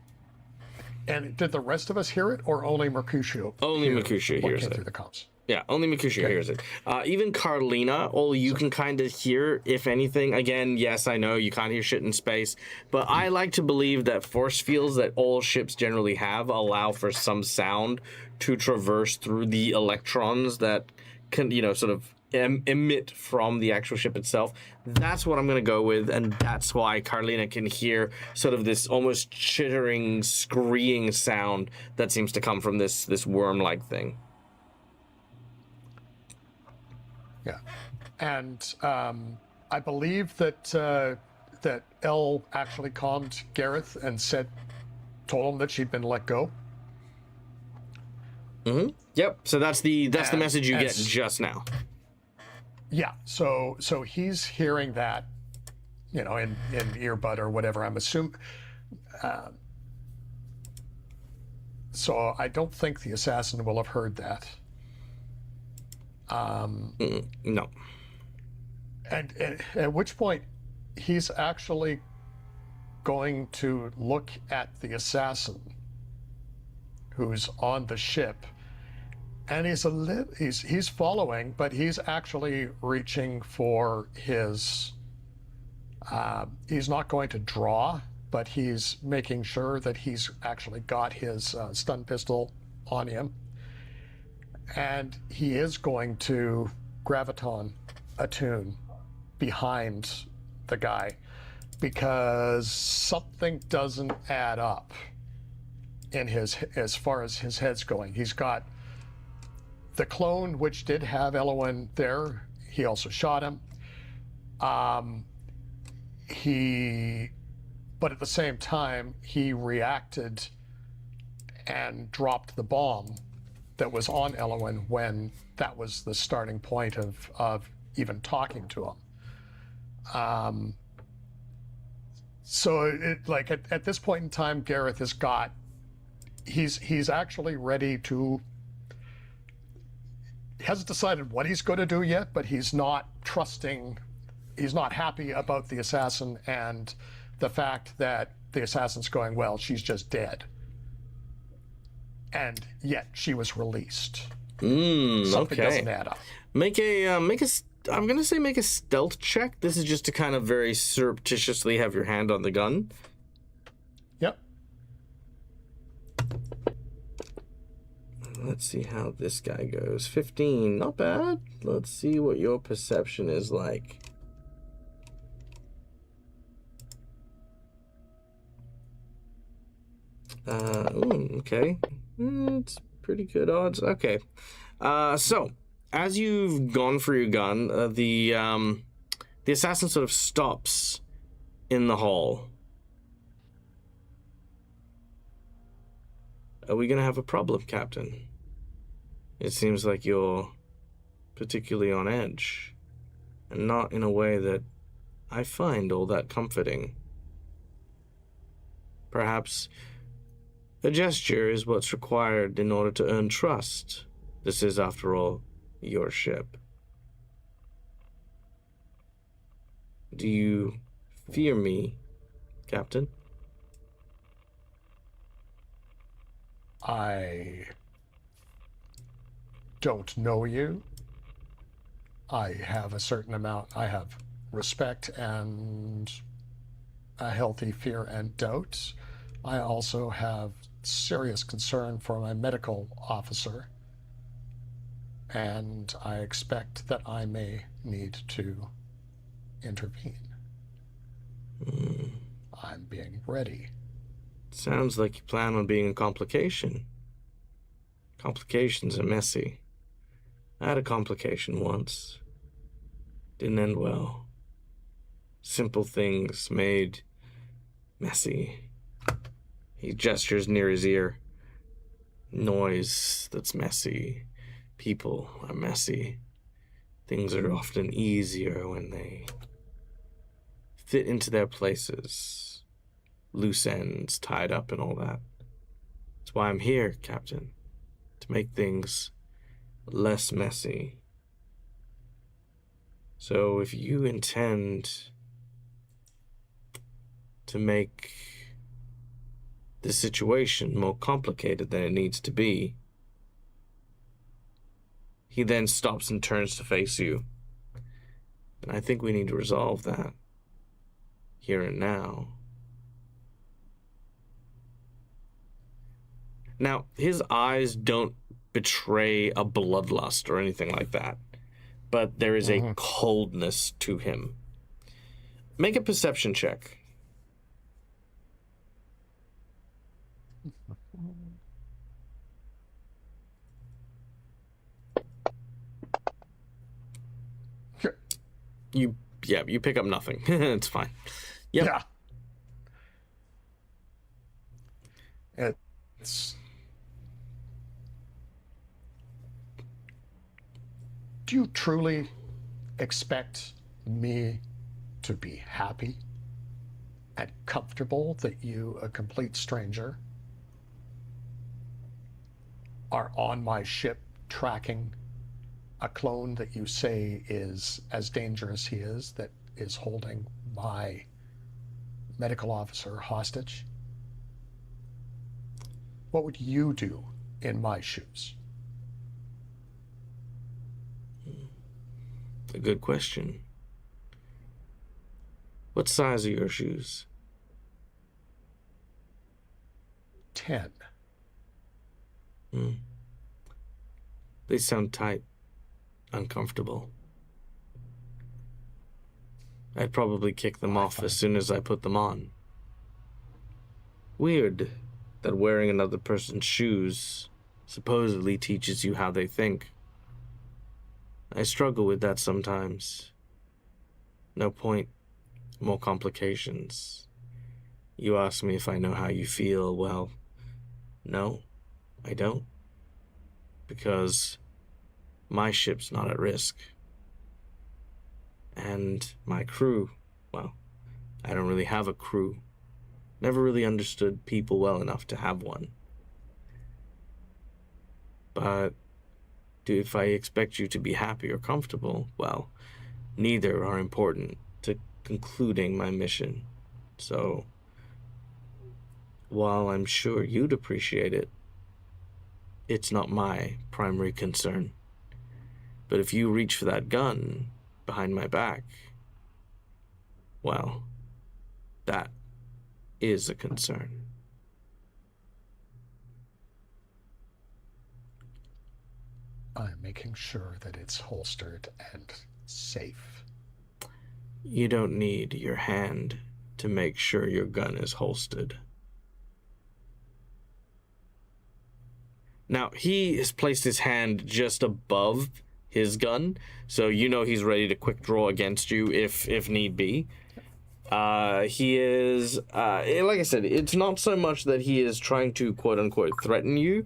the rest of us hear it, or only Mercutio? Only Mercutio hears it. Through the comms. Yeah, only Mercutio hears it. Even Carlina, all you can kind of hear, if anything. Again, yes, I know you can't hear shit in space, but I like to believe that force fields that all ships generally have allow for some sound to traverse through the electrons that can, sort of emit from the actual ship itself. That's what I'm going to go with, and that's why Carlina can hear sort of this almost chittering, screeing sound that seems to come from this worm-like thing. Yeah, and I believe that Elle actually calmed Gareth and told him that she'd been let go. Mm-hmm. Yep. So that's the message you get just now. Yeah. So he's hearing that, in earbud or whatever. I'm assuming. So I don't think the assassin will have heard that. No. And at which point, he's actually going to look at the assassin who's on the ship, and he's following, but he's actually reaching for his. He's not going to draw, but he's making sure that he's actually got his stun pistol on him. And he is going to graviton attune behind the guy because something doesn't add up in as far as his head's going. He's got the clone, which did have Elowen there. He also shot him. But at the same time, he reacted and dropped the bomb that was on Elowin when that was the starting point of even talking to him. So like at this point in time, Gareth has got, he's actually ready to, he hasn't decided what he's going to do yet, but he's not trusting, he's not happy about the assassin and the fact that the assassin's going, well, she's just dead. And yet she was released. Something okay. doesn't add up. I'm gonna say make a stealth check. This is just to kind of very surreptitiously have your hand on the gun. Yep. Let's see how this guy goes. 15, not bad. Let's see what your perception is like. Okay. It's pretty good odds. Okay. So, as you've gone for your gun, the assassin sort of stops in the hall. Are we gonna have a problem, Captain? It seems like you're particularly on edge, and not in a way that I find all that comforting. Perhaps a gesture is what's required in order to earn trust. This is, after all, your ship. Do you fear me, Captain? I don't know you. I have a certain amount, I have respect and a healthy fear and doubt. I also have serious concern for my medical officer, and I expect that I may need to intervene. I'm being ready. Sounds like you plan on being a complication. Complications are messy. I had a complication once. Didn't end well. Simple things made messy. He gestures near his ear. Noise that's messy. People are messy. Things are often easier when they fit into their places. Loose ends tied up and all that. That's why I'm here, Captain. To make things less messy. So if you intend to make the situation more complicated than it needs to be, he then stops and turns to face you. And I think we need to resolve that here and now. Now, his eyes don't betray a bloodlust or anything like that, but there is a coldness to him. Make a perception check. You pick up nothing. It's fine. Yep. Yeah. It's... Do you truly expect me to be happy and comfortable that you, a complete stranger, are on my ship tracking a clone that you say is as dangerous he is, that is holding my medical officer hostage? What would you do in my shoes? A good question. What size are your shoes? 10. They sound tight, uncomfortable. I'd probably kick them off as soon as I put them on. Weird that wearing another person's shoes supposedly teaches you how they think. I struggle with that sometimes. No point, more complications. You ask me if I know how you feel. Well, no, I don't. because my ship's not at risk. And my crew, well, I don't really have a crew. Never really understood people well enough to have one. But if I expect you to be happy or comfortable, well, neither are important to concluding my mission. So, while I'm sure you'd appreciate it, it's not my primary concern. But if you reach for that gun behind my back, well, that is a concern. I'm making sure that it's holstered and safe. You don't need your hand to make sure your gun is holstered. Now, he has placed his hand just above his gun, so you know he's ready to quick draw against you if need be. He is, like I said, it's not so much that he is trying to quote-unquote threaten you,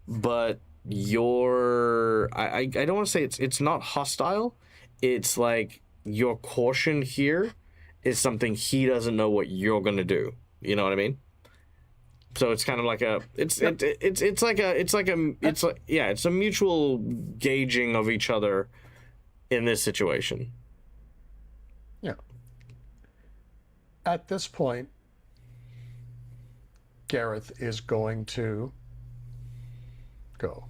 but I don't want to say it's not hostile. It's like your caution here is something he doesn't know what you're going to do. You know what I mean? So it's kind of like it's a mutual gauging of each other in this situation. Yeah. At this point, Gareth is going to go,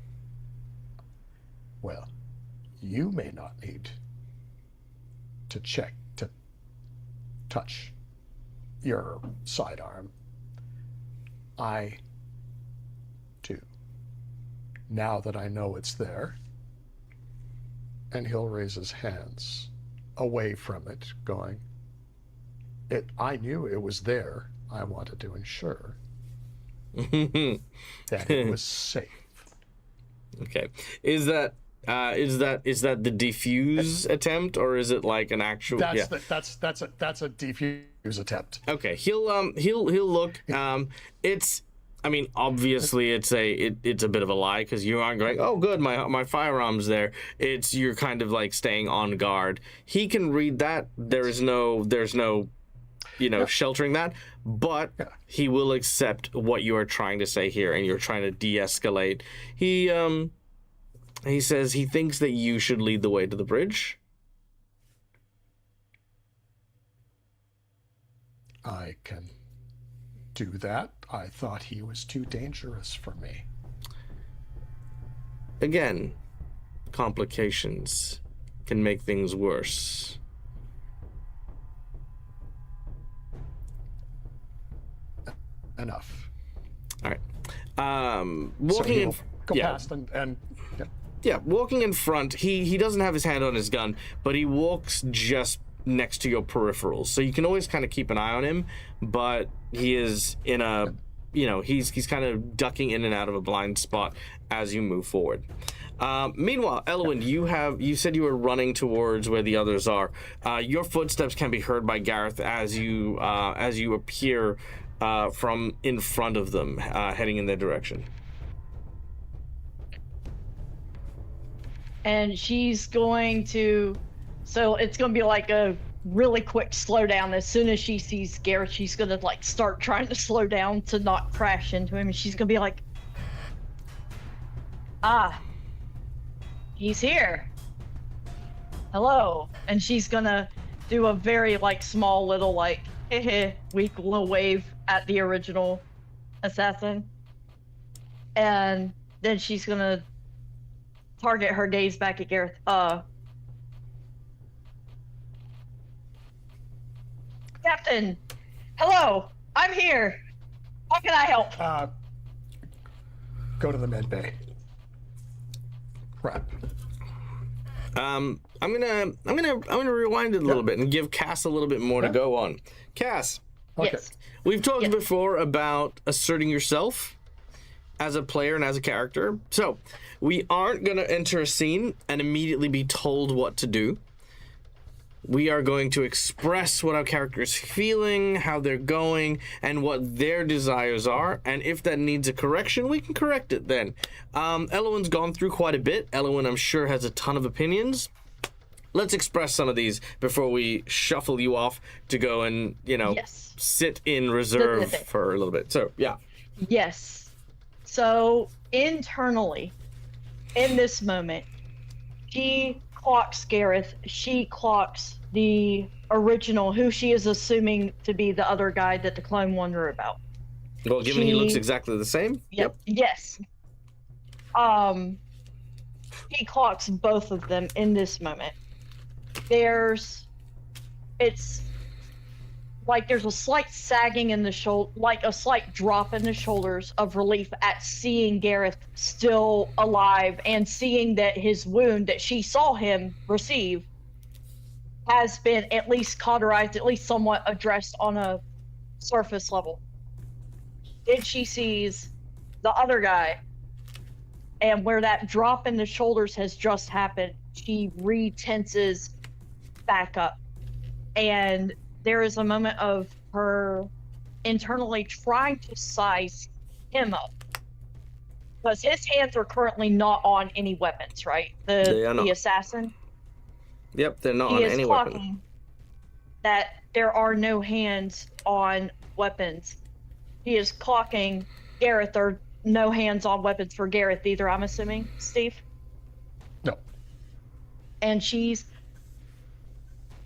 well, you may not need to touch your sidearm. I do. Now that I know it's there. And he'll raise his hands away from it, going, I knew it was there. I wanted to ensure that it was safe. Okay. Is that the defuse attempt, or is it like an actual? That's a defuse attempt. Okay. He'll look. It's. I mean, obviously, it's a bit of a lie because you aren't going, oh, good, my firearm's there. You're kind of like staying on guard. He can read that. There's no sheltering that, but he will accept what you are trying to say here, and you're trying to de-escalate. He says he thinks that you should lead the way to the bridge. I can do that. I thought he was too dangerous for me. Again, complications can make things worse. Enough. All right. Walking in. Go past and yeah, walking in front. He doesn't have his hand on his gun, but he walks just next to your peripherals, so you can always kind of keep an eye on him. But he is in a, he's kind of ducking in and out of a blind spot as you move forward. Meanwhile, Elwyn, you said you were running towards where the others are. Your footsteps can be heard by Gareth as you appear from in front of them, heading in their direction. And she's going to, so it's going to be like a really quick slowdown. As soon as she sees Gareth, she's going to like start trying to slow down to not crash into him. And she's going to be like, he's here. Hello. And she's going to do a very like small little like weak little wave at the original assassin. And then she's going to target her gaze back at Gareth. Captain, hello, I'm here. How can I help? Go to the med bay. Prep. I'm gonna rewind it a little bit and give Cass a little bit more to go on. Cass, Okay. Yes. we've talked before about asserting yourself as a player and as a character. So we aren't gonna enter a scene and immediately be told what to do. We are going to express what our character is feeling, how they're going, and what their desires are. And if that needs a correction, we can correct it then. Elowin's gone through quite a bit. Elowin, I'm sure, has a ton of opinions. Let's express some of these before we shuffle you off to go and, Yes. sit in reserve for a little bit. So, yeah. Yes. So internally, in this moment, she clocks Gareth. She clocks the original, who she is assuming to be the other guy that the clone warned her about. Well, given he looks exactly the same? Yep. Yes. He clocks both of them in this moment. It's like there's a slight sagging in the shoulder, like a slight drop in the shoulders of relief at seeing Gareth still alive and seeing that his wound that she saw him receive has been at least cauterized, at least somewhat addressed on a surface level. Then she sees the other guy, and where that drop in the shoulders has just happened, she re-tenses back up. And there is a moment of her internally trying to size him up. Because his hands are currently not on any weapons, right? The assassin? Yep, they're not on any weapon. He is clocking that there are no hands on weapons. He is clocking Gareth, or no hands on weapons for Gareth either, I'm assuming, Steve? No. And she's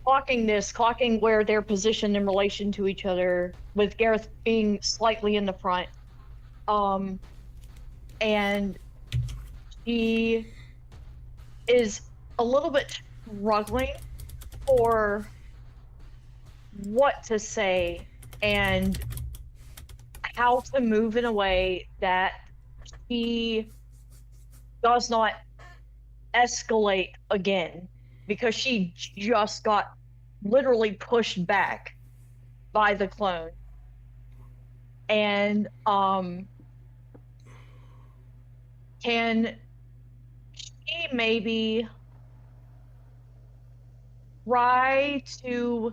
clocking where they're positioned in relation to each other, with Gareth being slightly in the front. And she is a little bit struggling for what to say and how to move in a way that she does not escalate again, because she just got literally pushed back by the clone. And can she maybe try to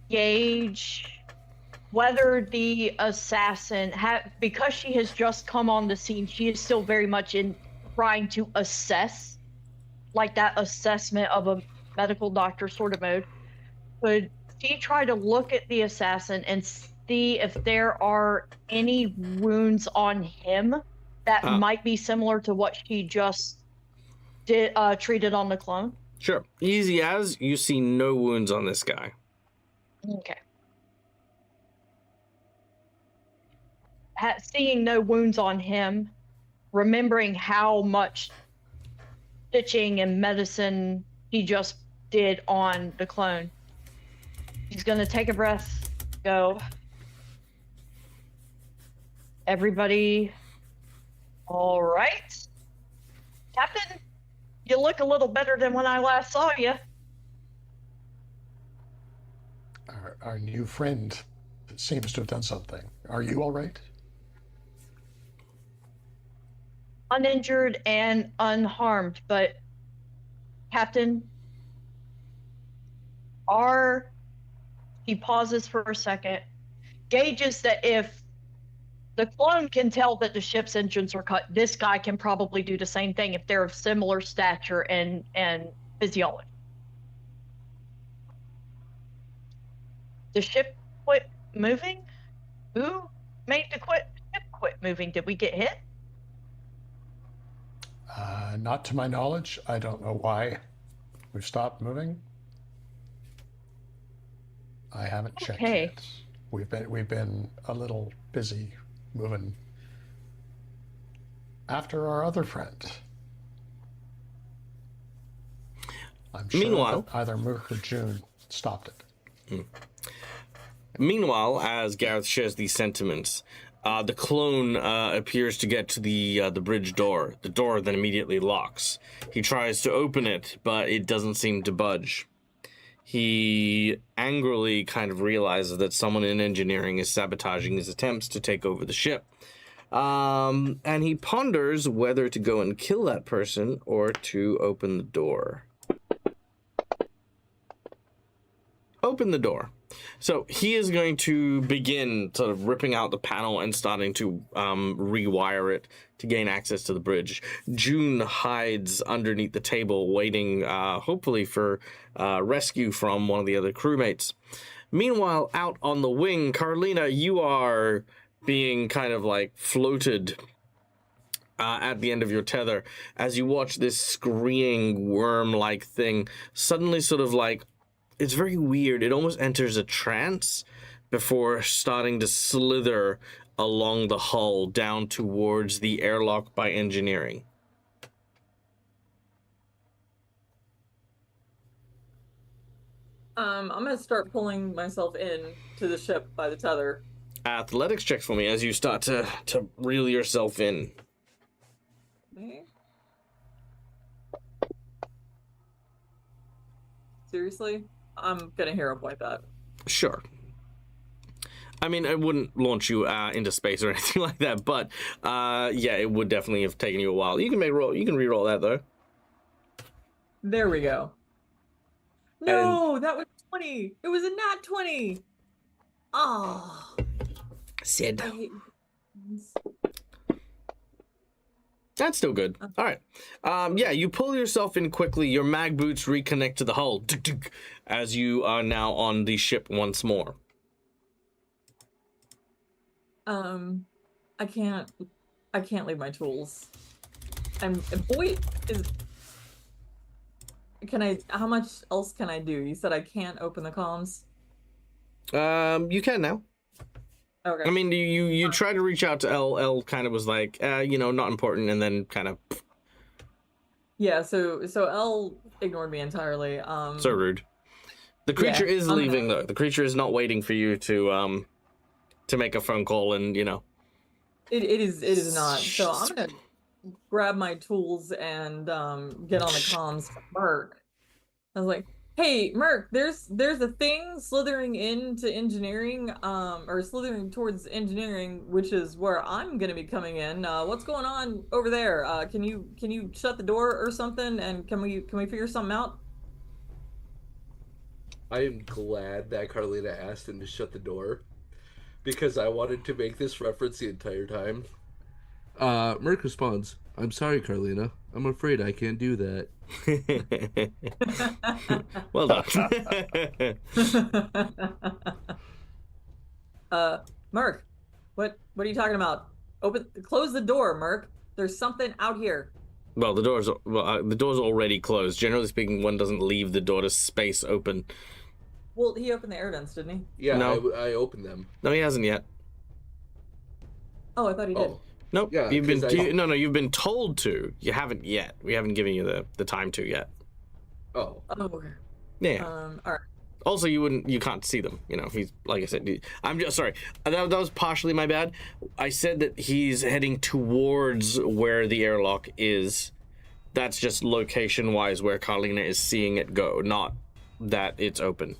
gauge whether the assassin because she has just come on the scene, she is still very much in trying to assess, like that assessment of a medical doctor sort of mode. Could she try to look at the assassin and see if there are any wounds on him that might be similar to what she just did treated on the clone? Sure. Easy as, you see no wounds on this guy. Okay. Seeing no wounds on him, remembering how much stitching and medicine he just did on the clone, he's gonna take a breath, go, everybody all right? Captain, you look a little better than when I last saw you. Our new friend seems to have done something. Are you all right? Uninjured and unharmed, but Captain, he pauses for a second, gauges that if the clone can tell that the ship's engines are cut, this guy can probably do the same thing if they're of similar stature and physiology. The ship quit moving? Who made the ship quit moving? Did we get hit? Not to my knowledge. I don't know why we've stopped moving. I haven't checked yet. We've been a little busy moving after our other friend. I'm sure Meanwhile, that either Merc or June stopped it. Meanwhile, as Gareth shares these sentiments, the clone appears to get to the bridge door. The door then immediately locks. He tries to open it, but it doesn't seem to budge. He angrily kind of realizes that someone in engineering is sabotaging his attempts to take over the ship. And he ponders whether to go and kill that person or to open the door. open the door. So he is going to begin sort of ripping out the panel and starting to rewire it to gain access to the bridge. June hides underneath the table, waiting, hopefully, for rescue from one of the other crewmates. Meanwhile, out on the wing, Carlina, you are being kind of like floated at the end of your tether as you watch this screaming worm-like thing suddenly sort of like, it's very weird. It almost enters a trance before starting to slither along the hull down towards the airlock by engineering. I'm gonna start pulling myself in to the ship by the tether. Athletics checks for me as you start to reel yourself in. Okay. Seriously? I'm gonna hero point that. Sure. I mean, it wouldn't launch you into space or anything like that, but yeah, it would definitely have taken you a while. You can re-roll that though. There we go. No, that was 20. It was a nat 20. Oh. Sid. I hate That's still good. All right. Yeah, you pull yourself in quickly. Your mag boots reconnect to the hull as you are now on the ship once more. I can't leave my tools. Boy, how much else can I do? You said I can't open the comms? You can now. Okay. I mean, you try to reach out to L. L kind of was like, not important, and then kind of. Yeah. So L ignored me entirely. So rude. The creature is leaving though. The creature is not waiting for you to make a phone call, and It is not. So I'm gonna grab my tools and get on the comms for Merc. I was like, hey, Merc, there's a thing slithering into engineering, or slithering towards engineering, which is where I'm gonna be coming in. What's going on over there? Can you shut the door or something? And can we figure something out? I am glad that Carlina asked him to shut the door, because I wanted to make this reference the entire time. Merc responds, "I'm sorry, Carlina. I'm afraid I can't do that." Well done. Merc, what are you talking about? Close the door, Merc. There's something out here. Well, the door's already closed. Generally speaking, one doesn't leave the door to space open. Well, he opened the air vents, didn't he? Yeah, No. I opened them. No, he hasn't yet. Oh, I thought he did. Oh, Nope. Yeah, you've been 'cause I- you've been told to. You haven't yet. We haven't given you the time to yet. oh. Oh, okay. Yeah. All right. Also, you can't see them. He's, like I said, I'm just sorry. That was partially my bad. I said that he's heading towards where the airlock is. That's just location-wise where Carlina is seeing it go, not that it's open.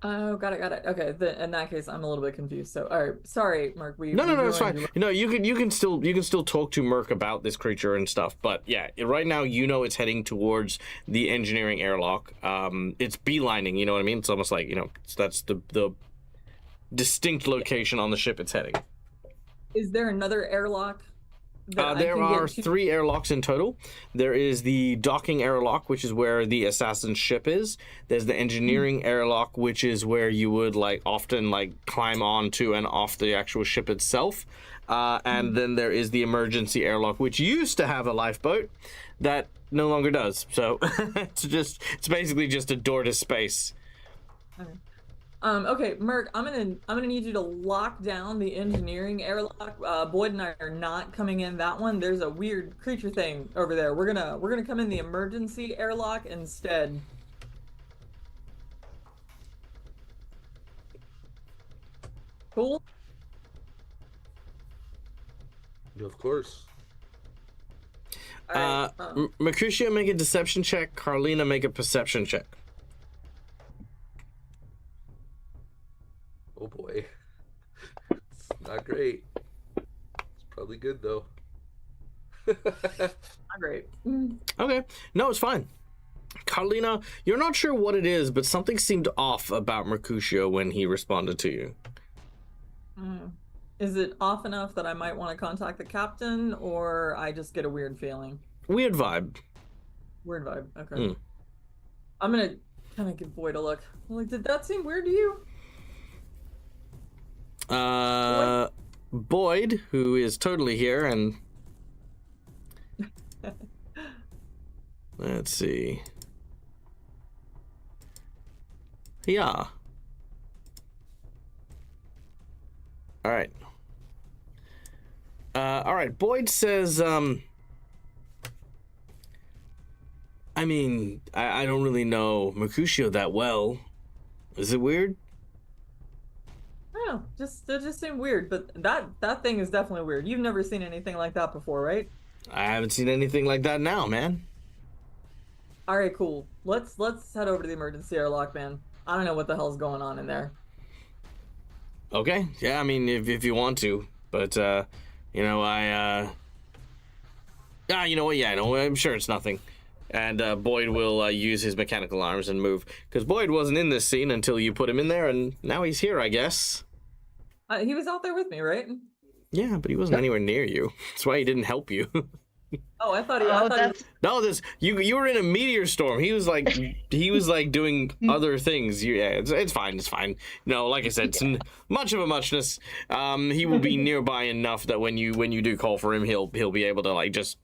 Oh, got it. Okay, in that case, I'm a little bit confused. So, all right, sorry, Merc. No, it's fine. No, you can still talk to Merc about this creature and stuff. But yeah, right now it's heading towards the engineering airlock. It's beelining. You know what I mean? It's almost like that's the distinct location on the ship it's heading. Is there another airlock? There are 3 airlocks in total. There is the docking airlock, which is where the assassin's ship is. There's the engineering airlock, which is where you would often climb onto and off the actual ship itself. And then there is the emergency airlock, which used to have a lifeboat that no longer does. So it's basically just a door to space. Okay. Okay, Merc, I'm gonna need you to lock down the engineering airlock. Boyd and I are not coming in that one. There's a weird creature thing over there. We're gonna come in the emergency airlock instead. Cool. Of course. All right, Mercutio, make a deception check. Carlina, make a perception check. Oh boy. It's not great. It's probably good though. not great. Okay. No, it's fine. Carlina, you're not sure what it is, but something seemed off about Mercutio when he responded to you. Is it off enough that I might want to contact the captain, or I just get a weird feeling? Weird vibe. Weird vibe. Okay. I'm gonna kind of give Boyd a look. Like, did that seem weird to you? Boyd, who is totally here, and let's see. Yeah. All right. All right. Boyd says, I mean, I don't really know Mercutio that well. Is it weird? I don't know. It just seemed weird, but that thing is definitely weird. You've never seen anything like that before, right? I haven't seen anything like that now, man. All right, cool. Let's head over to the emergency airlock, man. I don't know what the hell's going on in there. Okay. Yeah, I mean, if you want to, but you know, you know what? Yeah, no, I'm sure it's nothing. And Boyd will use his mechanical arms and move, because Boyd wasn't in this scene until you put him in there, and now he's here, I guess. He was out there with me, right? Yeah, but he wasn't anywhere near you. That's why he didn't help you. Oh, I thought he. No, you were in a meteor storm. He was like doing other things. It's fine. It's fine. No, like I said, it's much of a muchness. He will be nearby enough that when you do call for him, he'll be able to like just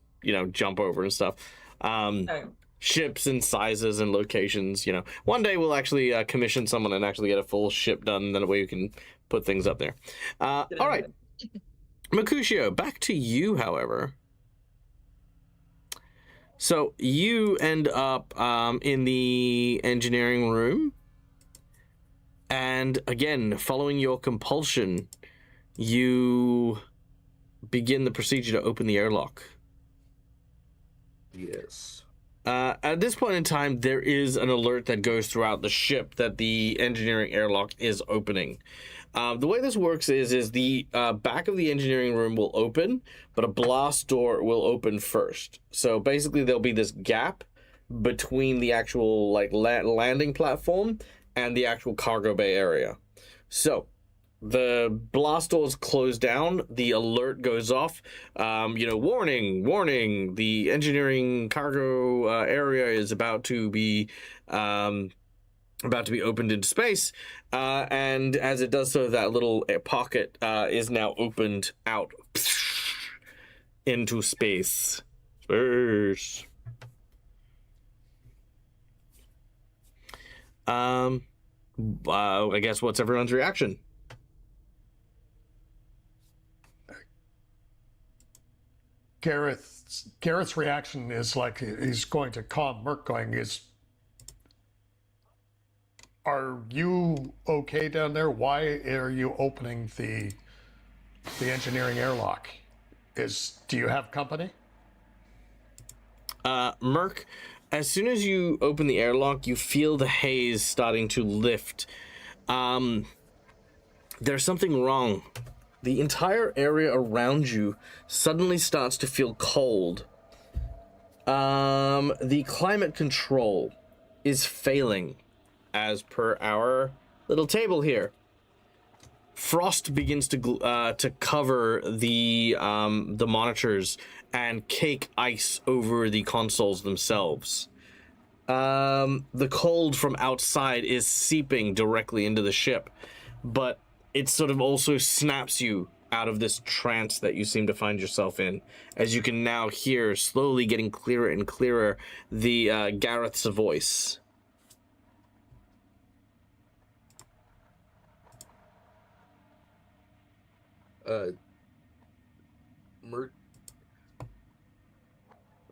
jump over and stuff. Okay. Ships and sizes and locations. One day we'll actually commission someone and actually get a full ship done. Then that way you can put things up there. All right, Mercutio, back to you. However. So you end up in the engineering room, and again, following your compulsion, you begin the procedure to open the airlock. Yes. At this point in time, there is an alert that goes throughout the ship that the engineering airlock is opening. The way this works is the back of the engineering room will open, but a blast door will open first. So basically there'll be this gap between the actual landing platform and the actual cargo bay area. So the blast doors close down, the alert goes off, warning, the engineering cargo area is about to be opened into space, and as it does so, that little pocket is now opened out into space. I guess what's everyone's reaction? Garrett's reaction is like he's going to calm Merc, are you okay down there? Why are you opening the engineering airlock? Do you have company? Merc, as soon as you open the airlock, you feel the haze starting to lift. There's something wrong. The entire area around you suddenly starts to feel cold. The climate control is failing. As per our little table here, frost begins to cover the monitors and cake ice over the consoles themselves. The cold from outside is seeping directly into the ship, but it sort of also snaps you out of this trance that you seem to find yourself in, as you can now hear, slowly getting clearer and clearer, the Gareth's voice. Merc.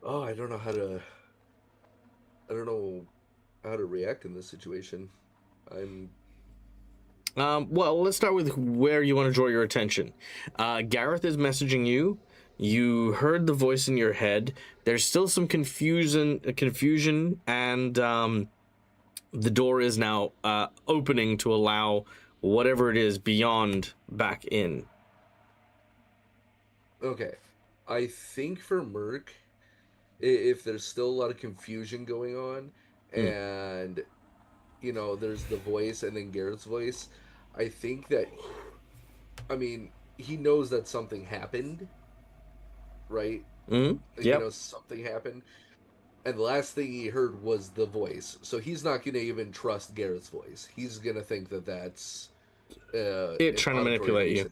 Oh, I don't know how to react in this situation. Well, let's start with where you want to draw your attention. Gareth is messaging you. You heard the voice in your head. There's still some confusion, and the door is now opening to allow whatever it is beyond back in. Okay. I think for Merc, if there's still a lot of confusion going on, and you know, there's the voice and then Garrett's voice. I think that, I mean, he knows that something happened, right? Mm-hmm. Yep. You know, something happened, and the last thing he heard was the voice. So he's not going to even trust Garrett's voice. He's going to think that that's it trying to manipulate you.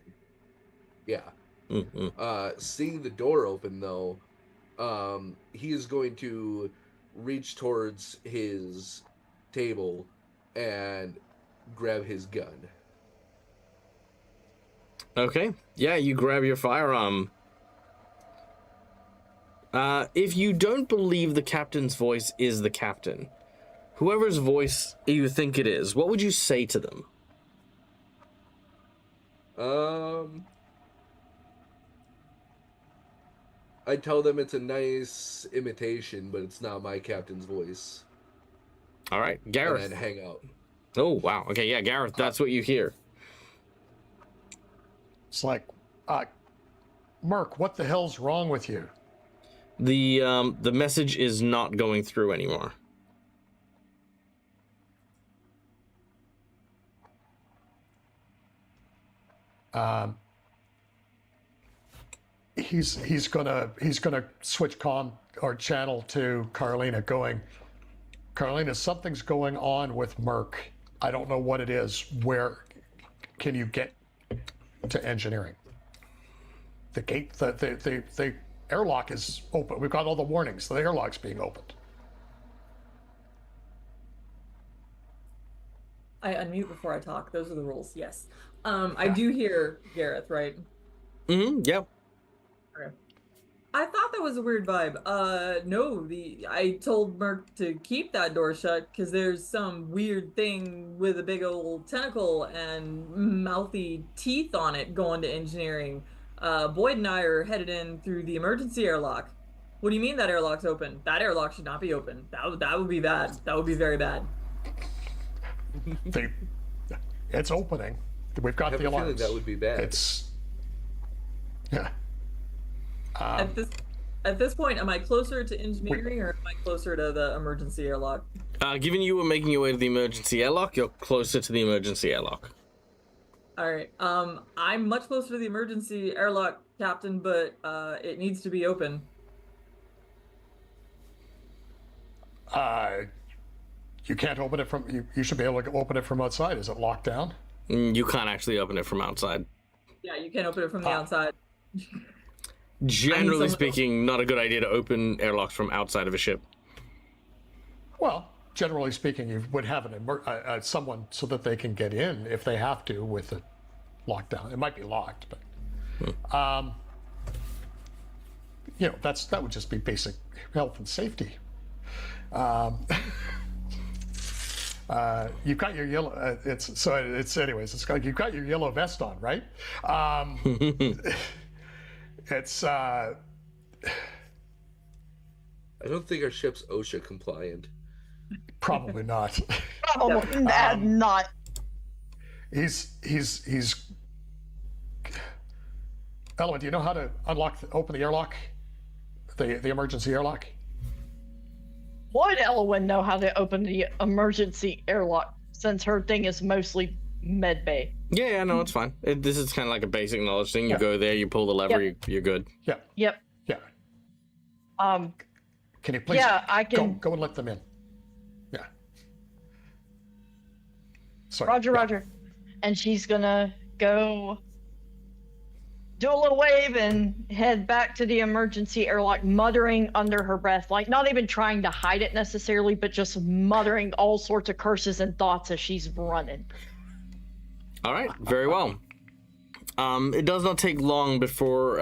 Yeah. Mm-hmm. Seeing the door open, though, he is going to reach towards his table and grab his gun. Okay. Yeah, you grab your firearm. If you don't believe the captain's voice is the captain, whoever's voice you think it is, what would you say to them? I tell them it's a nice imitation, but it's not my captain's voice. All right, Gareth. And then hang out. Oh, wow. Okay, yeah, Gareth, that's what you hear. It's like, Merc, what the hell's wrong with you? The message is not going through anymore. He's gonna switch comm or channel to Carlina, going, Carlina, something's going on with Merc. I don't know what it is. Where can you get to engineering? The gate, the airlock is open. We've got all the warnings. The airlock's being opened. I unmute before I talk. Those are the rules. Yes. I do hear Gareth, right? Mm-hmm. Yep. Okay. I thought that was a weird vibe. No, I told Merc to keep that door shut because there's some weird thing with a big old tentacle and mouthy teeth on it going to engineering. Boyd and I are headed in through the emergency airlock. What do you mean that airlock's open? That airlock should not be open. That would be bad. That would be very bad. It's opening. We've got the alarms. That would be bad. It's yeah. At this point, am I closer to engineering or am I closer to the emergency airlock? Given you were making your way to the emergency airlock, you're closer to the emergency airlock. All right. I'm much closer to the emergency airlock, Captain, but it needs to be open. You can't open it from. You should be able to open it from outside. Is it locked down? You can't actually open it from outside. Yeah, you can't open it from the outside. Generally speaking, not a good idea to open airlocks from outside of a ship. Well, generally speaking, you would have someone so that they can get in if they have to with it locked down. It might be locked, but that would just be basic health and safety. You've got your yellow. It's like you've got your yellow vest on, right? It's. I don't think our ship's OSHA compliant. Probably not. Probably not. He's. Ella, do you know how to open the airlock? The emergency airlock? Would Elwyn know how to open the emergency airlock since her thing is mostly med bay? Yeah, no, it's fine. This is kind of like a basic knowledge thing. You go there, you pull the lever, you're good. Yeah. Yep. Yeah. Can you please? Yeah, I can go and let them in. Yeah. Sorry. Roger. And she's gonna go do a little wave and head back to the emergency airlock, muttering under her breath, like not even trying to hide it necessarily, but just muttering all sorts of curses and thoughts as she's running. All right, very well. It does not take long before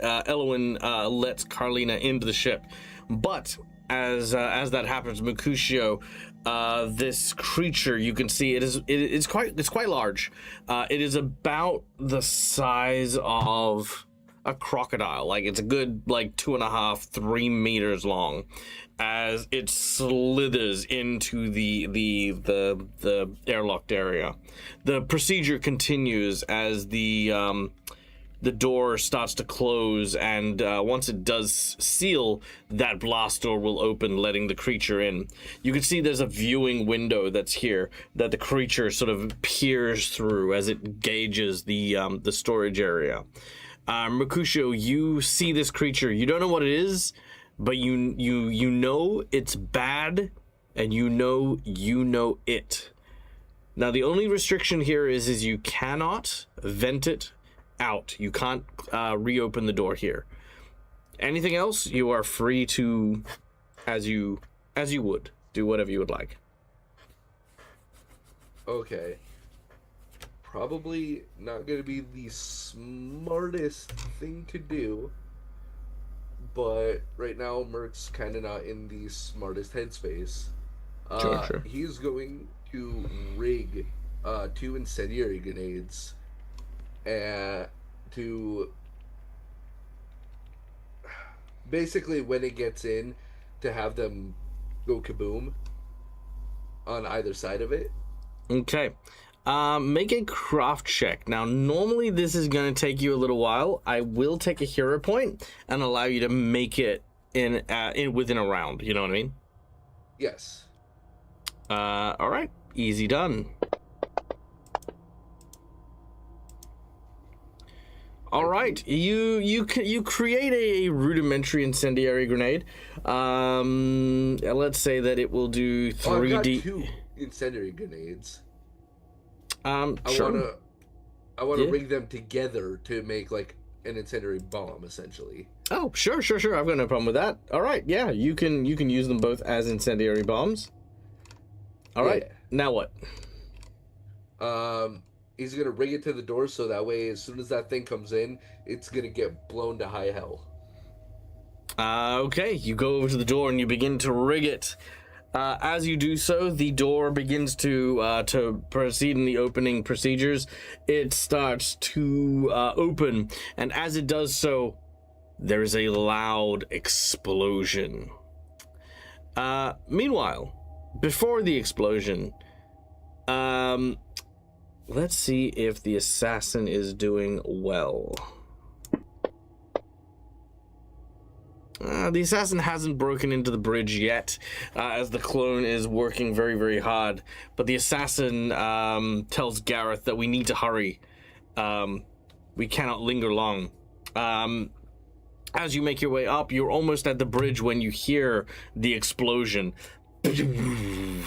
Elwyn lets Carlina into the ship, but as that happens, Mercutio, this creature, you can see it's quite large. It is about the size of a crocodile. Like it's a good 2.5-3 meters long, as it slithers into the airlocked area. The procedure continues as the the door starts to close, and once it does seal, that blast door will open, letting the creature in. You can see there's a viewing window that's here that the creature sort of peers through as it gauges the storage area. Mercutio, you see this creature. You don't know what it is, but you know it's bad, and you know it. Now, the only restriction here is you cannot vent it out. You can't reopen the door here. Anything else, you are free to, as you would, do whatever you would like. Okay. Probably not going to be the smartest thing to do, but right now Merc's kind of not in the smartest headspace. Sure. He's going to rig 2 incendiary grenades to basically, when it gets in, to have them go kaboom on either side of it. Okay. Make a craft check. Now, normally this is going to take you a little while. I will take a hero point and allow you to make it in within a round. You know what I mean? Yes. All right. Easy done. All right. You create a rudimentary incendiary grenade. Let's say that it will do 3D. I've got 2 incendiary grenades. Sure. I want to rig them together to make like an incendiary bomb, essentially. Oh, sure. I've got no problem with that. All right, yeah, you can use them both as incendiary bombs. All right, now what? He's gonna rig it to the door so that way, as soon as that thing comes in, it's gonna get blown to high hell. Okay, you go over to the door and you begin to rig it. As you do so, the door begins to proceed in the opening procedures. It starts to open, and as it does so, there is a loud explosion. Meanwhile, before the explosion, let's see if the assassin is doing well. The assassin hasn't broken into the bridge yet, as the clone is working very, very hard. But the assassin tells Gareth that we need to hurry. We cannot linger long. As you make your way up, you're almost at the bridge when you hear the explosion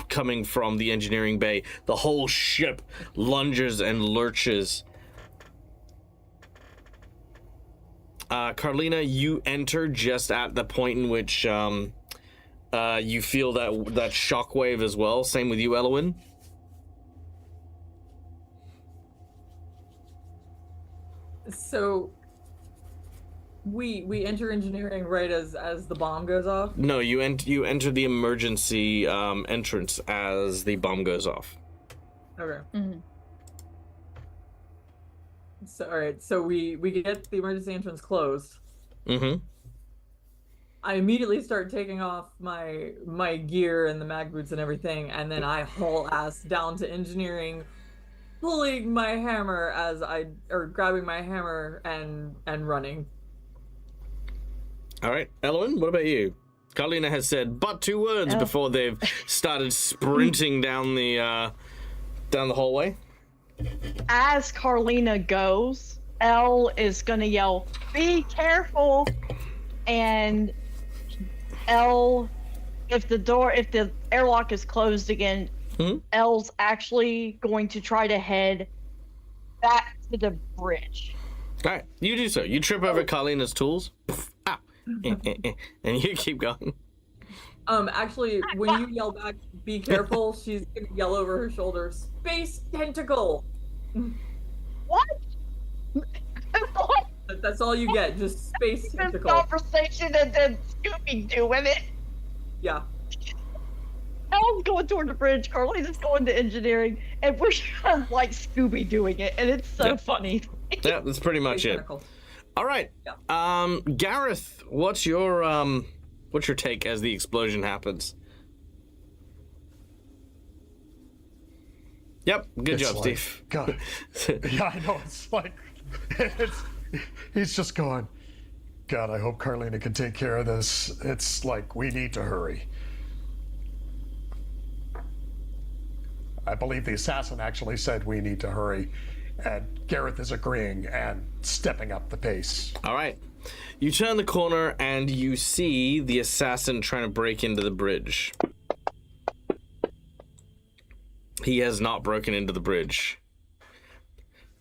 coming from the engineering bay. The whole ship lunges and lurches. Carlina, you enter just at the point in which you feel that shockwave as well. Same with you, Elwyn. So we enter engineering right as the bomb goes off? No, you enter the emergency entrance as the bomb goes off. Okay. Mm-hmm. So, all right, so we get the emergency entrance closed. Mm-hmm. I immediately start taking off my gear and the mag boots and everything, and then I haul ass down to engineering, pulling my hammer grabbing my hammer and running. All right, Elwyn, what about you? Carlina has said but 2 words before they've started sprinting down the hallway. As Carlina goes, Elle is gonna yell, "Be careful!" And Elle, if the airlock is closed again, Elle's actually going to try to head back to the bridge. All right, you do so. You trip over Carlina's tools. Ow. And you keep going. Actually, when you yell back, "Be careful," she's gonna yell over her shoulder, "Space tentacle!" What? What? That's all you get, just space This tentacle. conversation and then Scooby-Doo with it. Yeah. Elle's going toward the bridge, Carlina's going to engineering, and we're kind of like Scooby-Dooing it, and it's so funny. Yeah, that's pretty much Space it. tentacle. All right. Yeah. Gareth, what's your take as the explosion happens? Yep, good job, like, Steve. God. Yeah, I know. It's like he's just going, God, I hope Carlina can take care of this. It's like, we need to hurry. I believe the assassin actually said we need to hurry, and Gareth is agreeing and stepping up the pace. All right. You turn the corner and you see the assassin trying to break into the bridge. He has not broken into the bridge.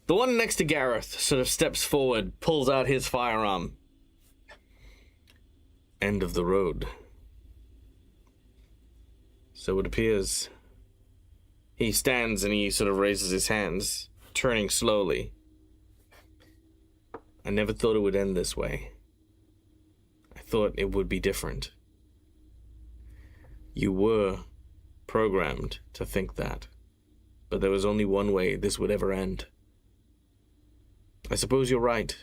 The one next to Gareth sort of steps forward, pulls out his firearm. End of the road. So it appears. He stands and he sort of raises his hands, turning slowly. I never thought it would end this way. I thought it would be different. You were programmed to think that, but there was only one way this would ever end. I suppose you're right.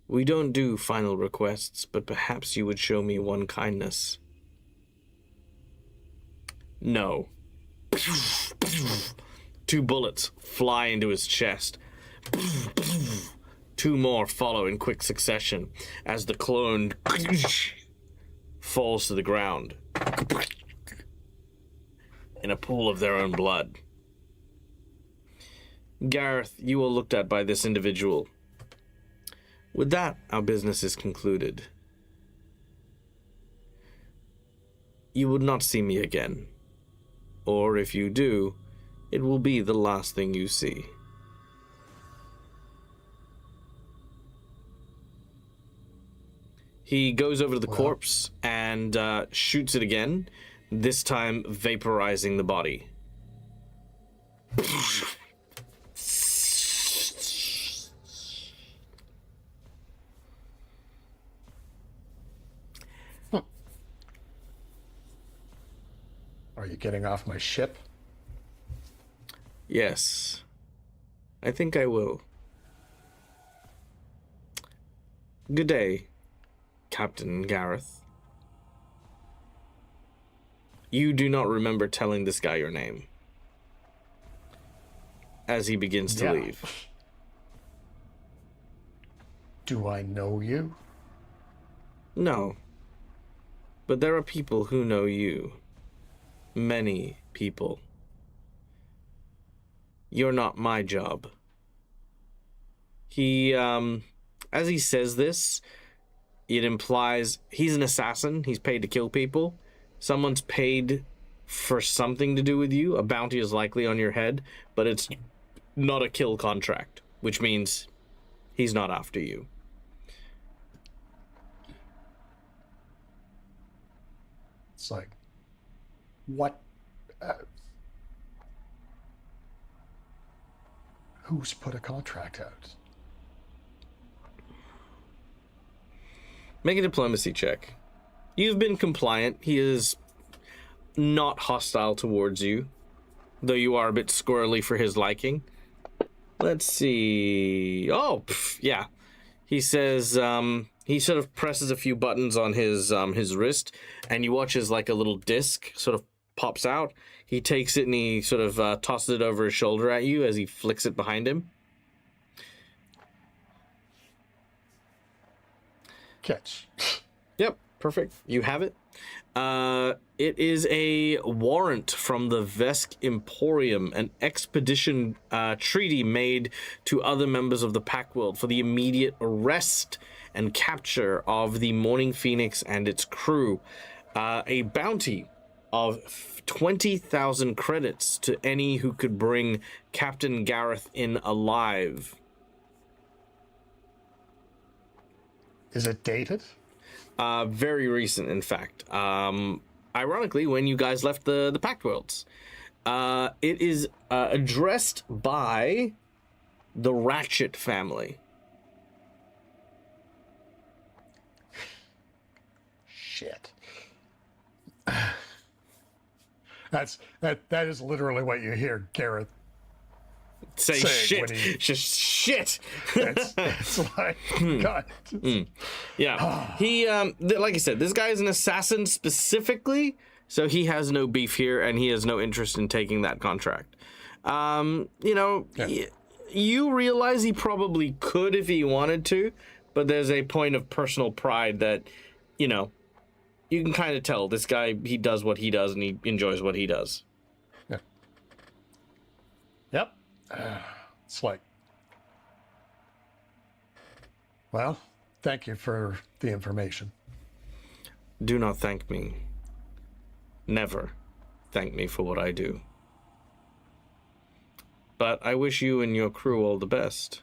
We don't do final requests, but perhaps you would show me one kindness. No. 2 bullets fly into his chest. 2 more follow in quick succession as the clone falls to the ground in a pool of their own blood. Gareth, you are looked at by this individual. With that, our business is concluded. You would not see me again. Or if you do, it will be the last thing you see. He goes over to the corpse and shoots it again, this time vaporizing the body. Are you getting off my ship? Yes, I think I will. Good day, Captain Gareth. You do not remember telling this guy your name. As he begins to leave. Do I know you? No. But there are people who know you. Many people. You're not my job. He, as he says this, it implies he's an assassin. He's paid to kill people. Someone's paid for something to do with you. A bounty is likely on your head, but it's not a kill contract, which means he's not after you. It's like, what? Who's put a contract out? Make a diplomacy check. You've been compliant. He is not hostile towards you, though you are a bit squirrely for his liking. Let's see. Oh, yeah. He says, he sort of presses a few buttons on his wrist, and you watch as like a little disc sort of pops out. He takes it and he sort of tosses it over his shoulder at you as he flicks it behind him. Catch. Yep, perfect. You have it. It is a warrant from the Vesk Emporium, an expedition treaty made to other members of the Pack World for the immediate arrest and capture of the Morning Phoenix and its crew. A bounty of 20,000 credits to any who could bring Captain Gareth in alive. Is it dated? Very recent, in fact. Ironically, when you guys left the Pact Worlds. It is addressed by the Ratchet family. Shit. That is literally what you hear Gareth Say saying shit. when he- Just shit. It's like, God. Yeah. He, like I said, this guy is an assassin specifically, so he has no beef here, and he has no interest in taking that contract. You know, You realize he probably could if he wanted to, but there's a point of personal pride that, you know, you can kind of tell this guy, he does what he does and he enjoys what he does. Yeah. Yep. It's like, well, thank you for the information. Do not thank me. Never thank me for what I do. But I wish you and your crew all the best.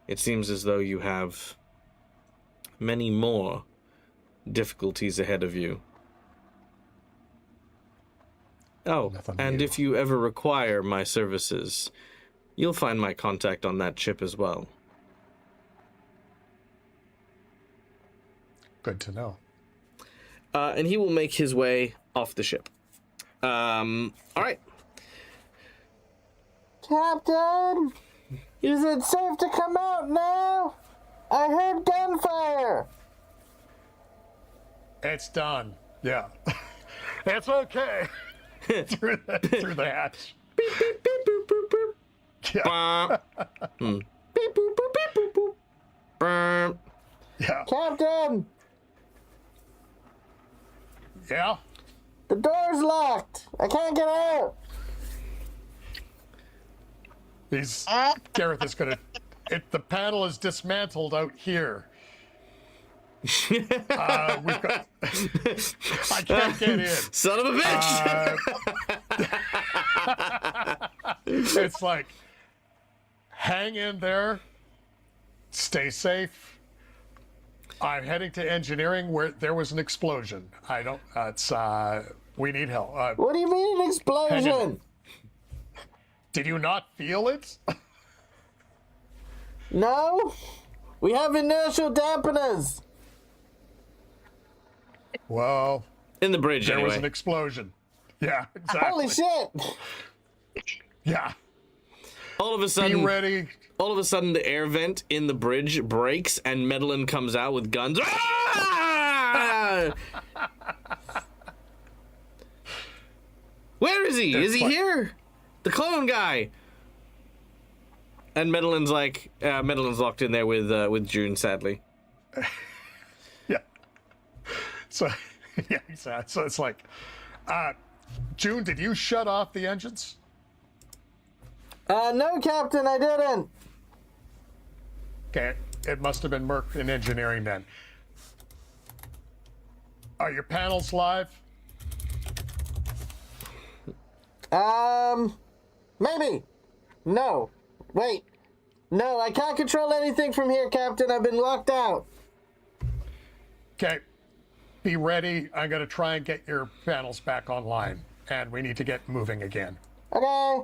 It seems as though you have many more difficulties ahead of you. Oh, and if you ever require my services, you'll find my contact on that chip as well. Good to know. And he will make his way off the ship. All right. Captain, is it safe to come out now? I heard gunfire. It's done. Yeah. It's okay. through the hatch. Beep, beep, beep, boop, boop, boop. Yeah. Beep, boop, boop, beep, boop, boop. Burp. Yeah. Captain, Yeah. the door's locked. I can't get out. Gareth is gonna. The panel is dismantled out here. We've got. I can't get in. Son of a bitch! It's like, hang in there. Stay safe. I'm heading to engineering where there was an explosion. I don't. We need help. What do you mean an explosion? Did you not feel it? No, we have inertial dampeners. Well, In the bridge, there anyway. was an explosion. Yeah, exactly. Holy shit! Yeah. All of a Be sudden, ready. all of a sudden, the air vent in the bridge breaks, and Medellin comes out with guns. Ah! Where is he? Is he here? The clone guy. And Medellin's like, Medellin's locked in there with June, sadly. Yeah. So, yeah, exactly. So it's like, June, did you shut off the engines? No, Captain, I didn't. Okay, it must have been Merc in engineering then. Are your panels live? Maybe. No. Wait. No, I can't control anything from here, Captain. I've been locked out. Okay, be ready. I'm going to try and get your panels back online, and we need to get moving again. Okay.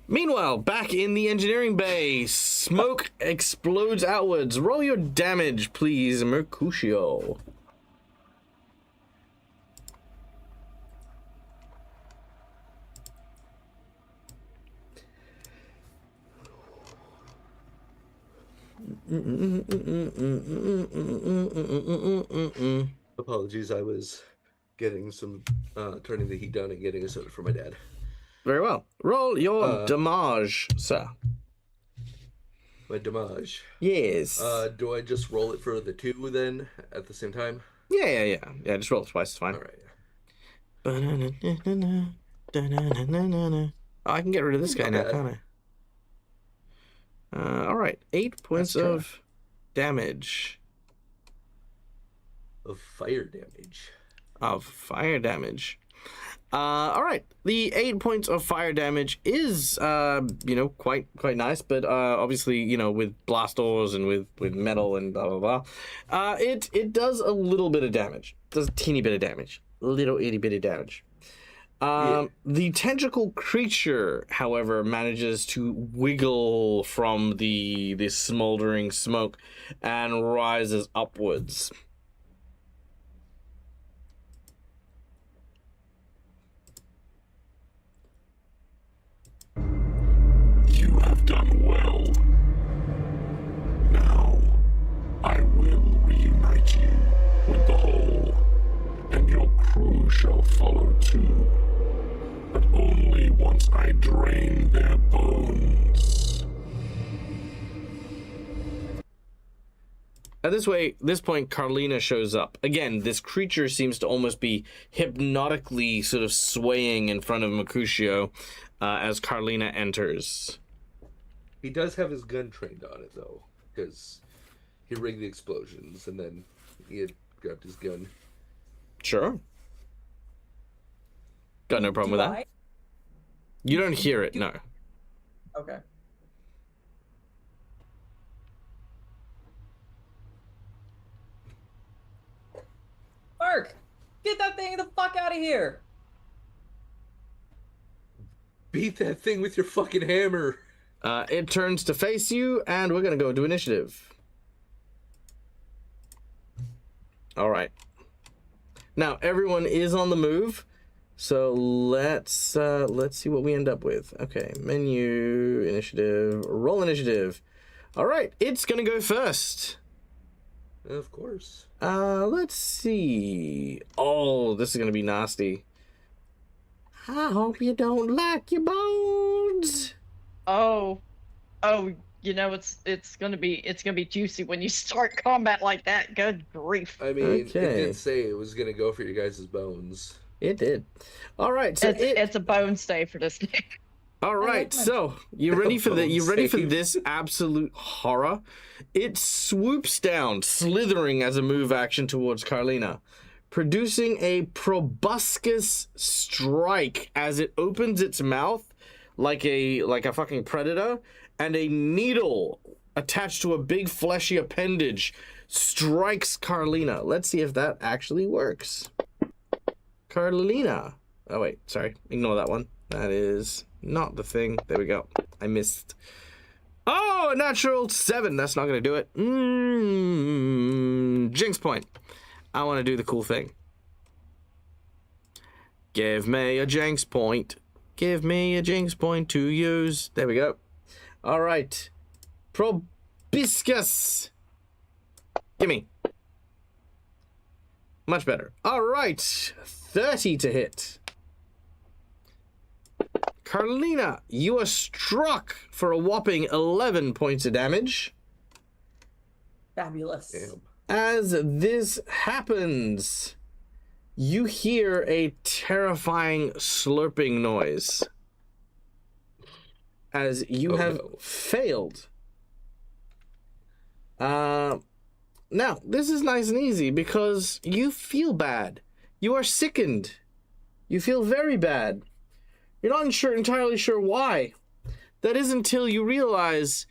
Meanwhile, back in the engineering bay, smoke explodes outwards. Roll your damage, please, Mercutio. Apologies, I was getting some, turning the heat down and getting a soda for my dad. Very well. Roll your damage, sir. My damage. Yes. Do I just roll it for the two then at the same time? Yeah, just roll it twice, it's fine. All right. Oh, I can get rid of this guy now, can't I? All right, 8 points of damage. Of fire damage. All right, the 8 points of fire damage is, quite nice, but obviously, with blast doors and with metal and blah blah blah, it does a little bit of damage. It does a teeny bit of damage, little itty bitty damage. The tentacle creature, however, manages to wiggle from the smoldering smoke and rises upwards. You have done well. Now, I will reunite you with the whole, and your crew shall follow too. But only once I At this point, Carlina shows up. Again, this creature seems to almost be hypnotically sort of swaying in front of Mercutio as Carlina enters. He does have his gun trained on it, though, because he rigged the explosions, and then he had grabbed his gun. Sure. Got no problem with that. You don't hear it, no. Okay. Mark, get that thing the fuck out of here! Beat that thing with your fucking hammer! It turns to face you, and we're gonna go into initiative. All right. Now everyone is on the move, so let's see what we end up with. Okay, menu, initiative, roll initiative. All right, it's gonna go first. Of course. Let's see. Oh, this is gonna be nasty. I hope you don't like your bones. Oh, you know it's gonna be juicy when you start combat like that. Good grief! I mean, Okay. It did say it was gonna go for your guys' bones. It did. All right, so It's a bone stay for this thing. all right, so you ready for this absolute horror? It swoops down, slithering as a move action towards Carlina, producing a proboscis strike as it opens its mouth like a fucking predator, and a needle attached to a big fleshy appendage strikes Carlina. Let's see if that actually works. Carlina. Oh wait, sorry. Ignore that one. That is not the thing. There we go. I missed. Oh, a natural 7. That's not going to do it. Jinx point. I want to do the cool thing. Give me a jinx point. Give me a jinx point to use. There we go. All right. Proboscis. Gimme. Much better. All right. 30 to hit. Carlina, you are struck for a whopping 11 points of damage. Fabulous. Damn. As this happens, you hear a terrifying slurping noise. As you have failed. Now, this is nice and easy because you feel bad. You are sickened. You feel very bad. You're not entirely sure why. That is until you realize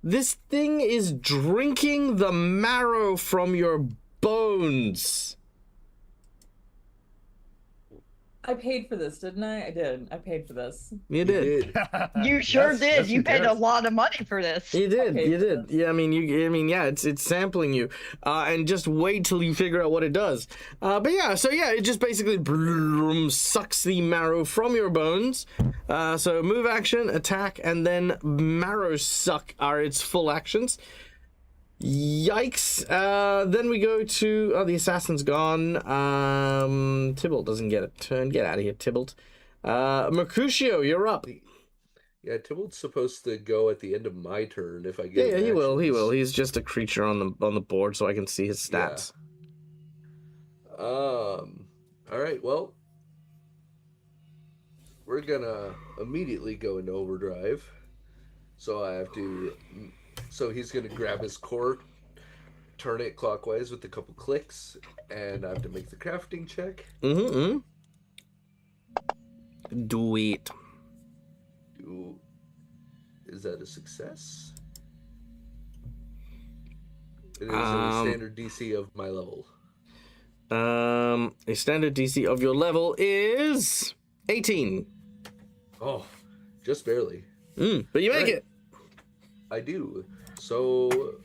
this thing is drinking the marrow from your bones. I paid for this, didn't I? I did. I paid for this. You did. You sure Yes, did. yes, You paid did. a lot of money for this. You did. Okay. You did. Yeah, I mean, yeah, it's sampling you, and just wait till you figure out what it does. But yeah, so yeah, it just basically sucks the marrow from your bones. So move action, attack, and then marrow suck are its full actions. Yikes. Then we go to the assassin's gone. Tybalt doesn't get a turn. Get out of here, Tybalt. Mercutio, you're up. Yeah, Tybalt's supposed to go at the end of my turn if I get. Yeah, he will. actions. He's just a creature on the board, so I can see his stats. Yeah. All right. Well, we're gonna immediately go into overdrive. So I have to. So he's gonna grab his core, turn it clockwise with a couple clicks, and I have to make the crafting check. Mm-hmm. Do it. Is that a success? It is a standard DC of my level. A standard DC of your level is 18. Oh, just barely. But you make Right. it. I do. So,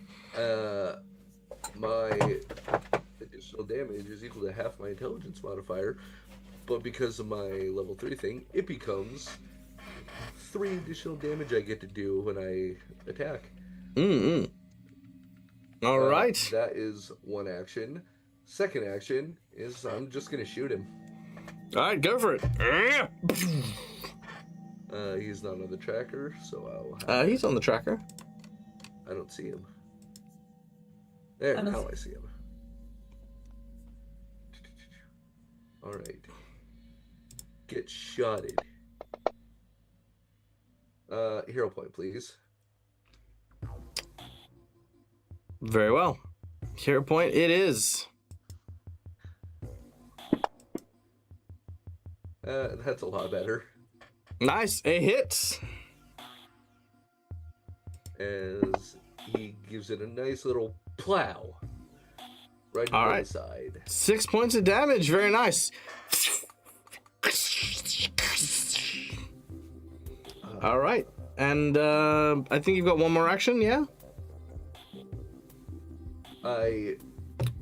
my additional damage is equal to half my intelligence modifier, but because of my level 3 thing, it becomes 3 additional damage I get to do when I attack. All right. That is one action. Second action is I'm just gonna shoot him. All right, go for it. He's not on the tracker, so I'll have He's on the tracker. I don't see him. There, And now I see him. All right. Get shotted. Hero point, please. Very well. Hero point it is. That's a lot better. Nice. A hit. As he gives it a nice little plow. Right All into right. the side. 6 points of damage. Very nice. All right. And I think you've got one more action, yeah?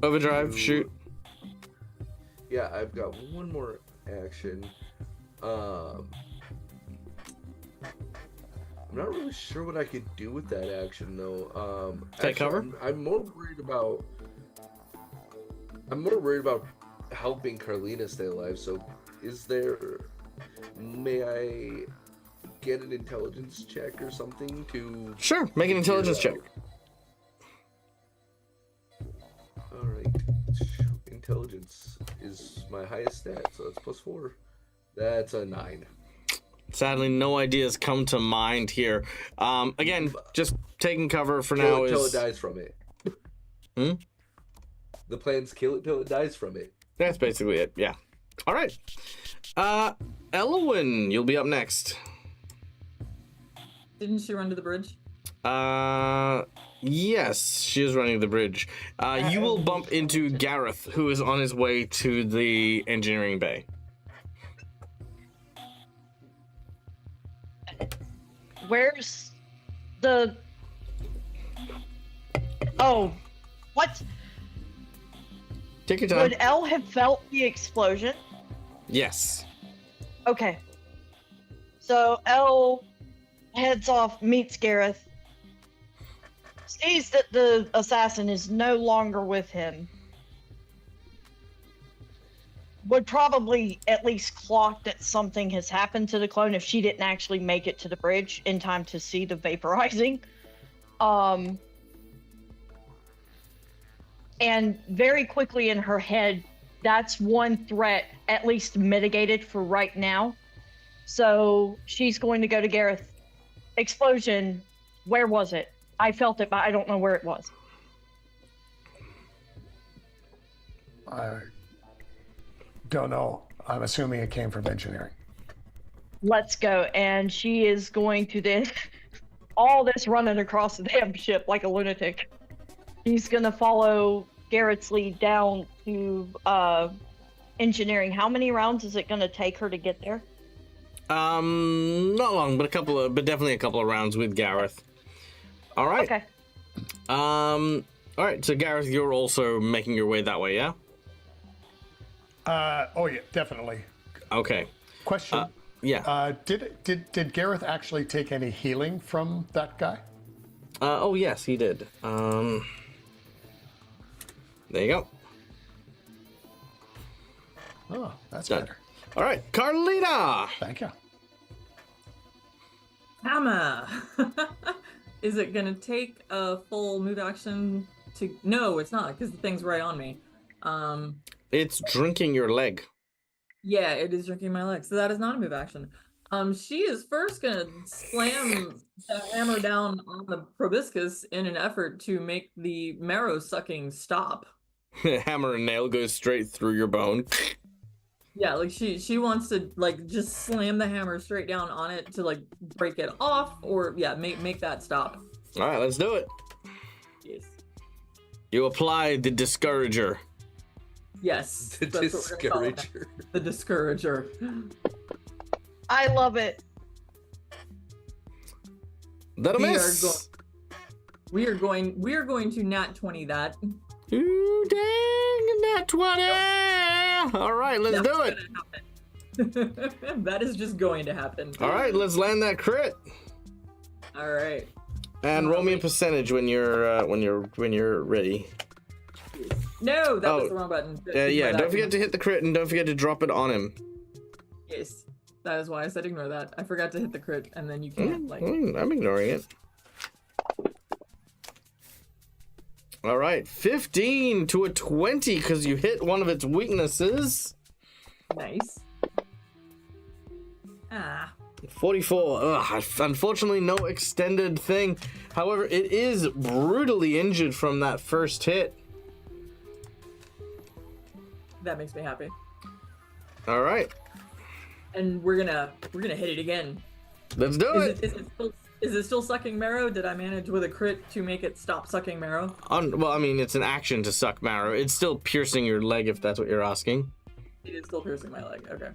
Overdrive, shoot. Yeah, I've got one more action. I'm not really sure what I could do with that action though. Take cover? I'm more worried about. I'm more worried about helping Carlina stay alive. So, may I get an intelligence check or something to? Sure, make an intelligence check. All right. Intelligence is my highest stat, so that's +4. That's a 9. Sadly, no ideas come to mind here. Again, just taking cover for Kill now it till is. it dies from it. Hmm? The plan's kill it till it dies from it. That's basically it. Yeah. All right. Elwyn, you'll be up next. Didn't she run to the bridge? Yes, she is running the bridge. You will bump into Gareth, who is on his way to the engineering bay. Where's the... Oh, what? Take your time. Would Elle have felt the explosion? Yes. Okay. So Elle heads off, meets Gareth, sees that the assassin is no longer with him. Would probably at least clock that something has happened to the clone if she didn't actually make it to the bridge in time to see the vaporizing. And very quickly in her head, that's one threat at least mitigated for right now. So she's going to go to Gareth. Explosion, where was it? I felt it, but I don't know where it was. I don't know. I'm assuming it came from engineering. Let's go. And she is going to then, all this running across the damn ship like a lunatic. She's going to follow Garrett's lead down to engineering. How many rounds is it going to take her to get there? Not long, but definitely a couple of rounds with Gareth. All right. Okay. All right. So Gareth, you're also making your way that way, yeah? Oh yeah, definitely. Okay. Question. Yeah. Did Gareth actually take any healing from that guy? Oh yes, he did. There you go. Oh, that's Done. better. All right, Carlina. Thank you. Hammer. Is it gonna take a full move action to? No, it's not, because the thing's right on me. It's drinking your leg. Yeah, it is drinking my leg, so that is not a move action. She is first gonna slam the hammer down on the proboscis in an effort to make the marrow sucking stop. Hammer and nail goes straight through your bone. Yeah, like she wants to like just slam the hammer straight down on it to like break it off, or yeah, make that stop. All right, let's do it. Yes. You apply the discourager. Yes. The that's what we're gonna call it. discourager. The discourager. I love it. That'll miss. We are going to nat 20 that. Ooh, dang, that 20. All right, let's do it. That is just going to happen. All right, let's land that crit. All right. And roll me a percentage when you're ready. No, that was the wrong button. Yeah, don't forget to hit the crit and don't forget to drop it on him. Yes, that is why I said ignore that. I forgot to hit the crit, and then you can't I'm ignoring it. All right, 15 to a 20 because you hit one of its weaknesses. Nice. Ah. 44. Ugh, unfortunately, no extended thing. However, it is brutally injured from that first hit. That makes me happy. All right, And we're gonna hit it again. let's do it. Is it still sucking marrow? Did I manage with a crit to make it stop sucking marrow? Well, I mean, it's an action to suck marrow. It's still piercing your leg, if that's what you're asking. It is still piercing my leg. Okay.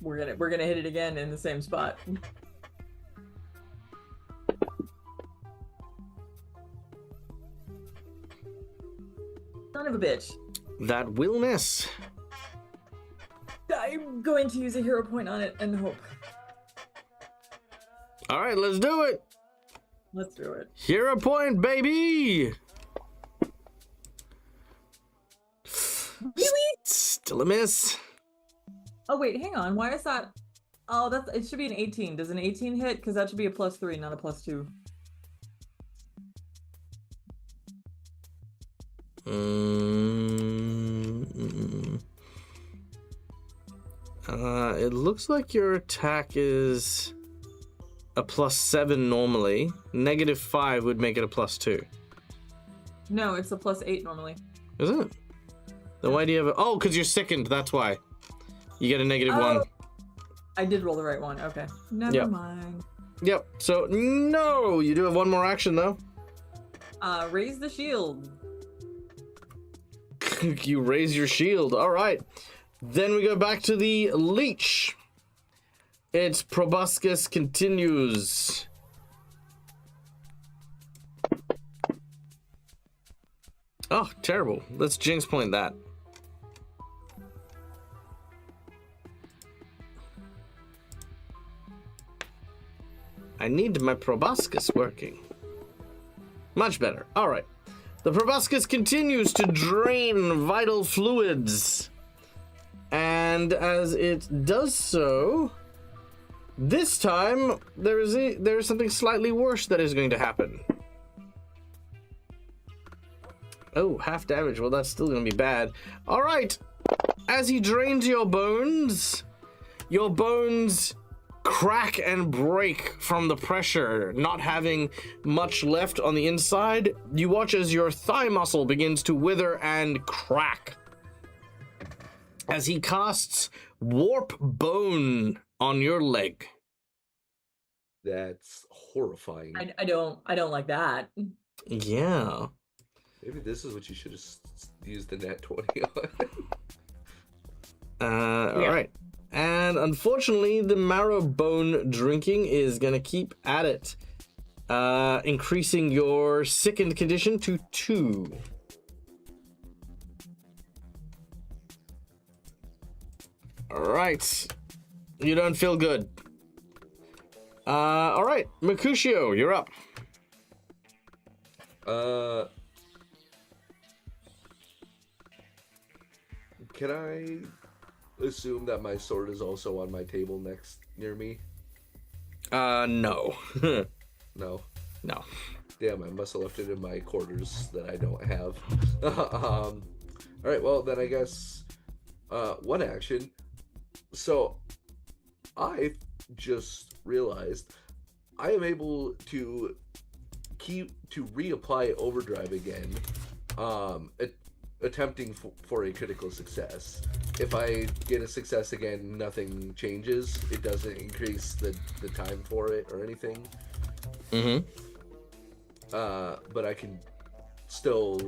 We're gonna hit it again in the same spot. Son of a bitch. That will miss. I'm going to use a hero point on it and hope. All right, let's do it. Let's do it. Hero point, baby. Really? Still a miss. Oh wait, hang on. Why is that? Oh, it should be an 18. Does an 18 hit? Because that should be a +3, not a +2. It looks like your attack is a +7 normally. -5 would make it a +2. No, it's a +8 normally. Is it? Then why do you have a... Oh, because you're sickened, that's why. You get a -1. I did roll the right one. Okay. Never mind. Yep, so no! You do have one more action, though. Raise the shield. You raise your shield. All right. Then we go back to the leech. Its proboscis continues. Oh, terrible. Let's jinx point that. I need my proboscis working. Much better. All right. The proboscis continues to drain vital fluids. And as it does so, this time there is something slightly worse that is going to happen. Oh, half damage. Well, that's still going to be bad. All right. As he drains your bones crack and break from the pressure, not having much left on the inside. You watch as your thigh muscle begins to wither and crack. As he casts Warp Bone on your leg. That's horrifying. I don't like that. Yeah. Maybe this is what you should have used the nat 20 on. All right. And unfortunately, the marrow bone drinking is going to keep at it, increasing your sickened condition to 2. All right. You don't feel good. All right. Mercutio, you're up. Can I assume that my sword is also on my table near me? No. No. No. Damn, I must have left it in my quarters that I don't have. All right, well then I guess one action. So I just realized I am able to reapply overdrive again, attempting for a critical success. If I get a success again, nothing changes. It doesn't increase the time for it or anything. Mm-hmm. But I can still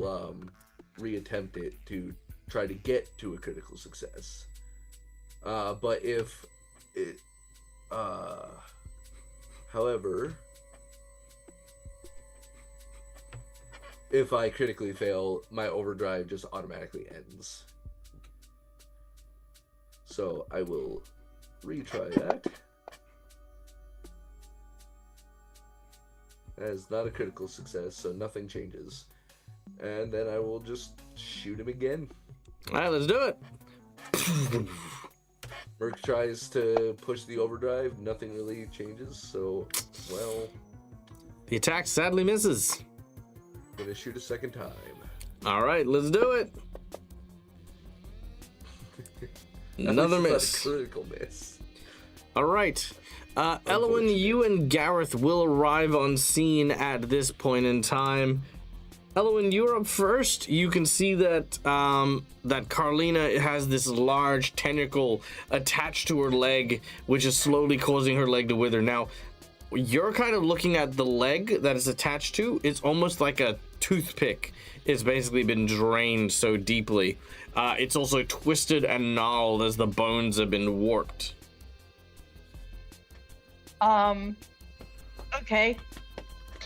reattempt it to try to get to a critical success. But if it, however, if I critically fail, my overdrive just automatically ends. So I will retry that. That is not a critical success, so nothing changes. And then I will just shoot him again. All right, let's do it. Merc tries to push the overdrive, nothing really changes, so, well... The attack sadly misses. Gonna shoot a second time. All right, let's do it. Another At least miss. it's not a critical miss. All right. Elwin, you and Gareth will arrive on scene at this point in time. Elwin, you're up first. You can see that that Carlina has this large tentacle attached to her leg, which is slowly causing her leg to wither. Now, you're kind of looking at the leg that it's attached to. It's almost like a toothpick. It's basically been drained so deeply. It's also twisted and gnarled as the bones have been warped. Okay.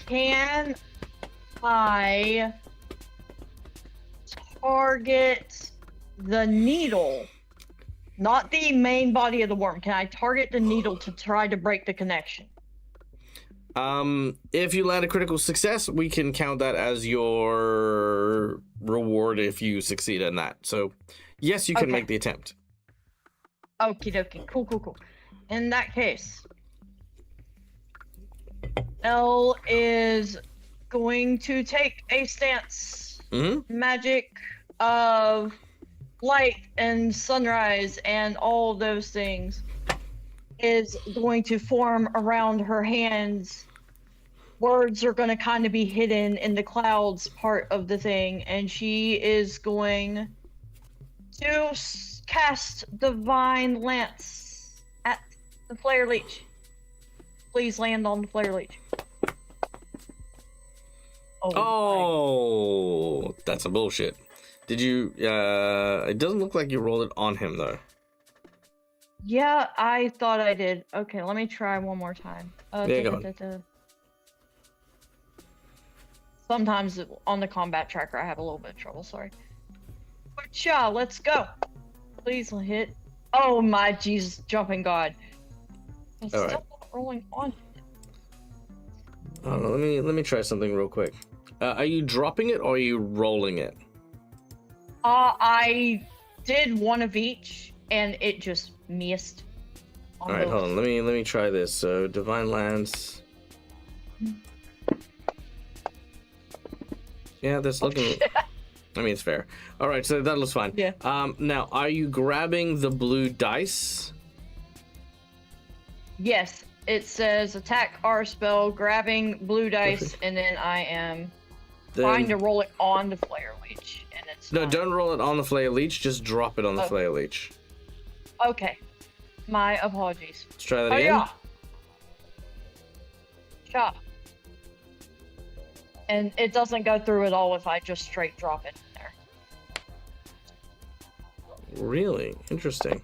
Can I target the needle? Not the main body of the worm. Can I target the needle to try to break the connection? If you land a critical success, we can count that as your reward if you succeed in that. So, yes, you can make the attempt. Okie dokie. Cool. In that case, Elle is going to take a stance. Magic of light and sunrise and all those things is going to form around her hands. Words are going to kind of be hidden in the clouds part of the thing, and she is going to cast Divine Lance at the Flare Leech. Please land on the Flare Leech. Oh, that's a bullshit. Did you, it doesn't look like you rolled it on him, though. Yeah, I thought I did. Okay, let me try one more time. There you go. Sometimes on the combat tracker, I have a little bit of trouble, sorry. But yeah, let's go. Please hit. Oh my Jesus, jumping God. It's All still right. not rolling on. I don't know, let me try something real quick. Are you dropping it or are you rolling it? I did one of each, and it just missed. All right, hold on. Let me try this. So Divine Lance. Yeah, that's looking. I mean, it's fair. All right, so that looks fine. Yeah. Now, are you grabbing the blue dice? Yes, it says attack R spell, grabbing blue dice, and then I am trying to roll it on the Flare Leech, and it's No, not. don't roll it on the Flare Leech. Just drop it on the Flare Leech. Okay, my apologies. Let's try that again. Yeah. And it doesn't go through at all if I just straight drop it in there. Really interesting.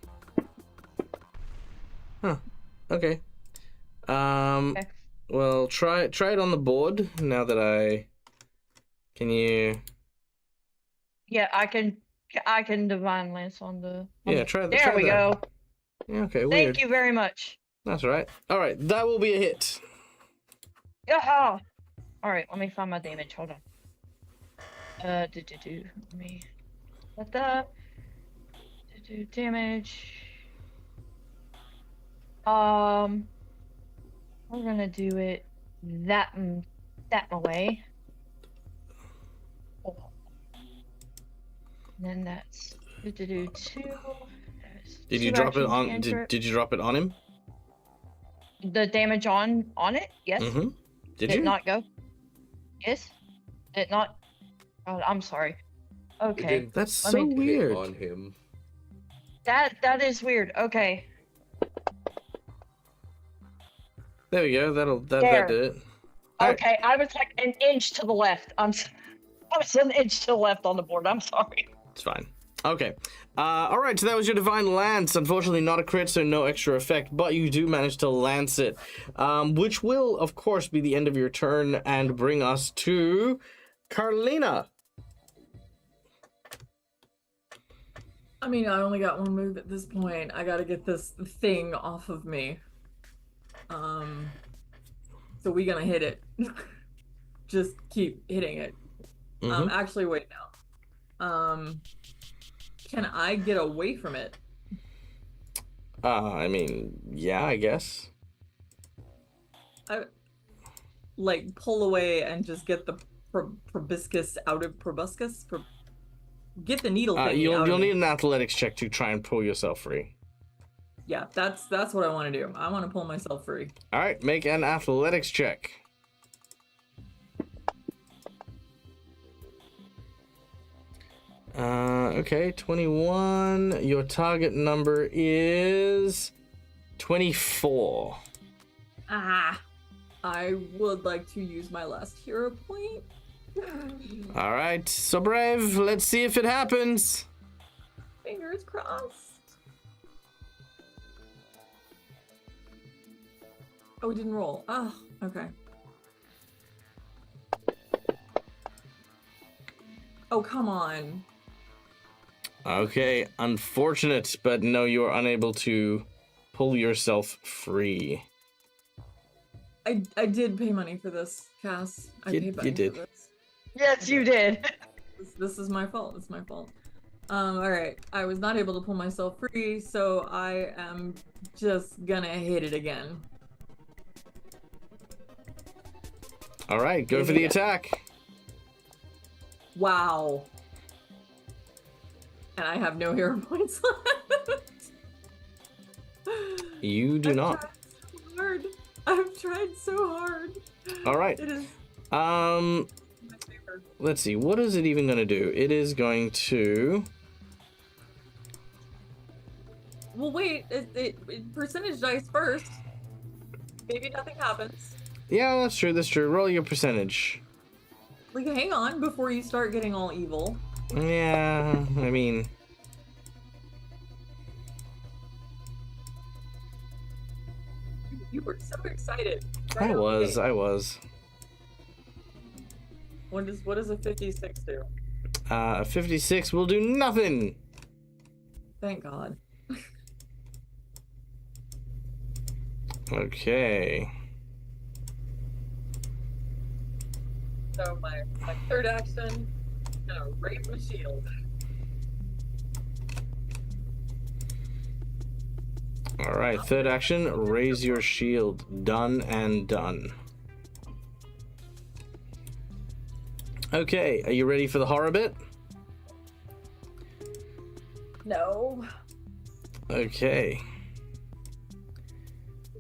Huh. Okay. Okay. Well, try it on the board now that I. Can you? Yeah, I can Divine Lance on the. Yeah, try that. There we go. Yeah, okay, weird. Thank you very much. That's all right. All right, that will be a hit. Yeah. All right, let me find my damage. Hold on. Let me let that. Do damage. We're gonna do it that way. Oh. And then that's two. Did you drop it on? Did you drop it on him? The damage on it? Yes. Mm-hmm. Did you you not go? Yes. Did it not? Oh, I'm sorry. Okay. That's so weird. On him. That is weird. Okay. There we go. That did it. Okay, I was like an inch to the left. I was an inch to the left on the board. I'm sorry. It's fine. Okay. All right, so that was your Divine Lance. Unfortunately, not a crit, so no extra effect, but you do manage to lance it, which will, of course, be the end of your turn and bring us to Carlina. I mean, I only got one move at this point. I gotta get this thing off of me. So we gonna hit it. Just keep hitting it. Actually, wait now. Can I get away from it? I mean, yeah, I guess. I like pull away and just get the proboscis out of proboscis. Get the needle thing. You'll need an athletics check to try and pull yourself free. Yeah, that's what I want to do. I want to pull myself free. All right, make an athletics check. Okay, 21. Your target number is 24. Ah, I would like to use my last hero point. All right, so brave. Let's see if it happens. Fingers crossed. Oh, we didn't roll. Oh, okay. Oh, come on. Okay, unfortunate, but no, you are unable to pull yourself free. I did pay money for this, Cass. I paid money you did. for this. Yes, you did. This is my fault. It's my fault. Alright. I was not able to pull myself free, so I am just gonna hit it again. Alright, go for the attack. Wow. And I have no hero points left. You do not. I've tried so hard. Alright. It is Um, my favor. let's see. What is it even going to do? It is going to... Well, wait. It percentage dice first. Maybe nothing happens. Yeah, that's true. That's true. Roll your percentage. Like, hang on before you start getting all evil. Yeah, I mean... You were so excited. I was. What does a 56 do? A 56 will do nothing. Thank God. Okay. So my third action, I'm gonna raise my shield. Alright, third action, raise your shield. Done and done. Okay, are you ready for the horror bit? No. Okay.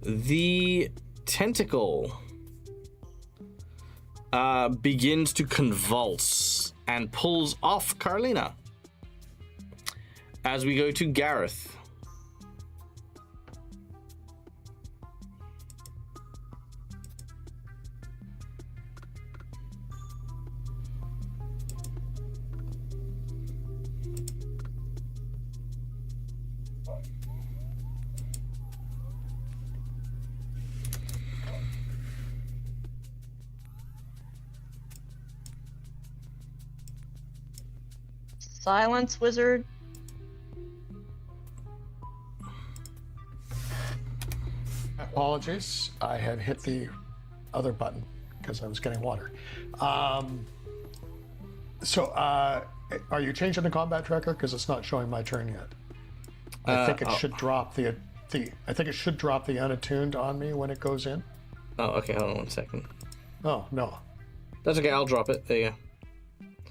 The tentacle begins to convulse and pulls off Carlina. As we go to Gareth. Silence, wizard. Apologies, I had hit the other button because I was getting water. So, are you changing the combat tracker? Because it's not showing my turn yet. I think it should drop the. I think it should drop the unattuned on me when it goes in. Oh, okay, hold on 1 second. Oh no. That's okay, I'll drop it. There you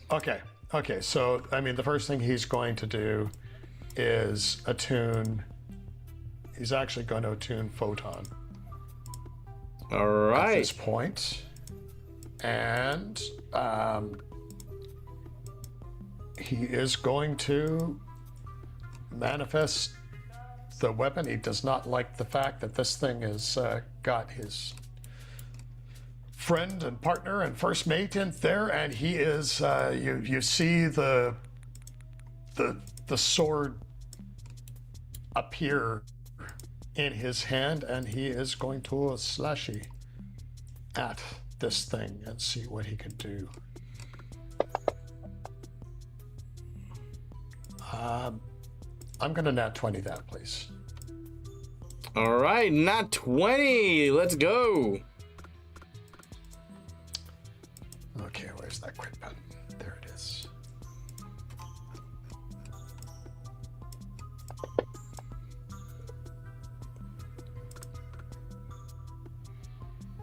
go. Okay. So, I mean, the first thing he's going to do is attune. He's actually going to attune Photon. All At right. this point, and he is going to manifest the weapon. He does not like the fact that this thing has got his friend and partner and first mate in there, and he is. You see the sword appear in his hand, and he is going to slashy at this thing and see what he can do. I'm gonna nat 20 that, please. All right, not 20. Let's go. Okay, where's that quit button? There it is.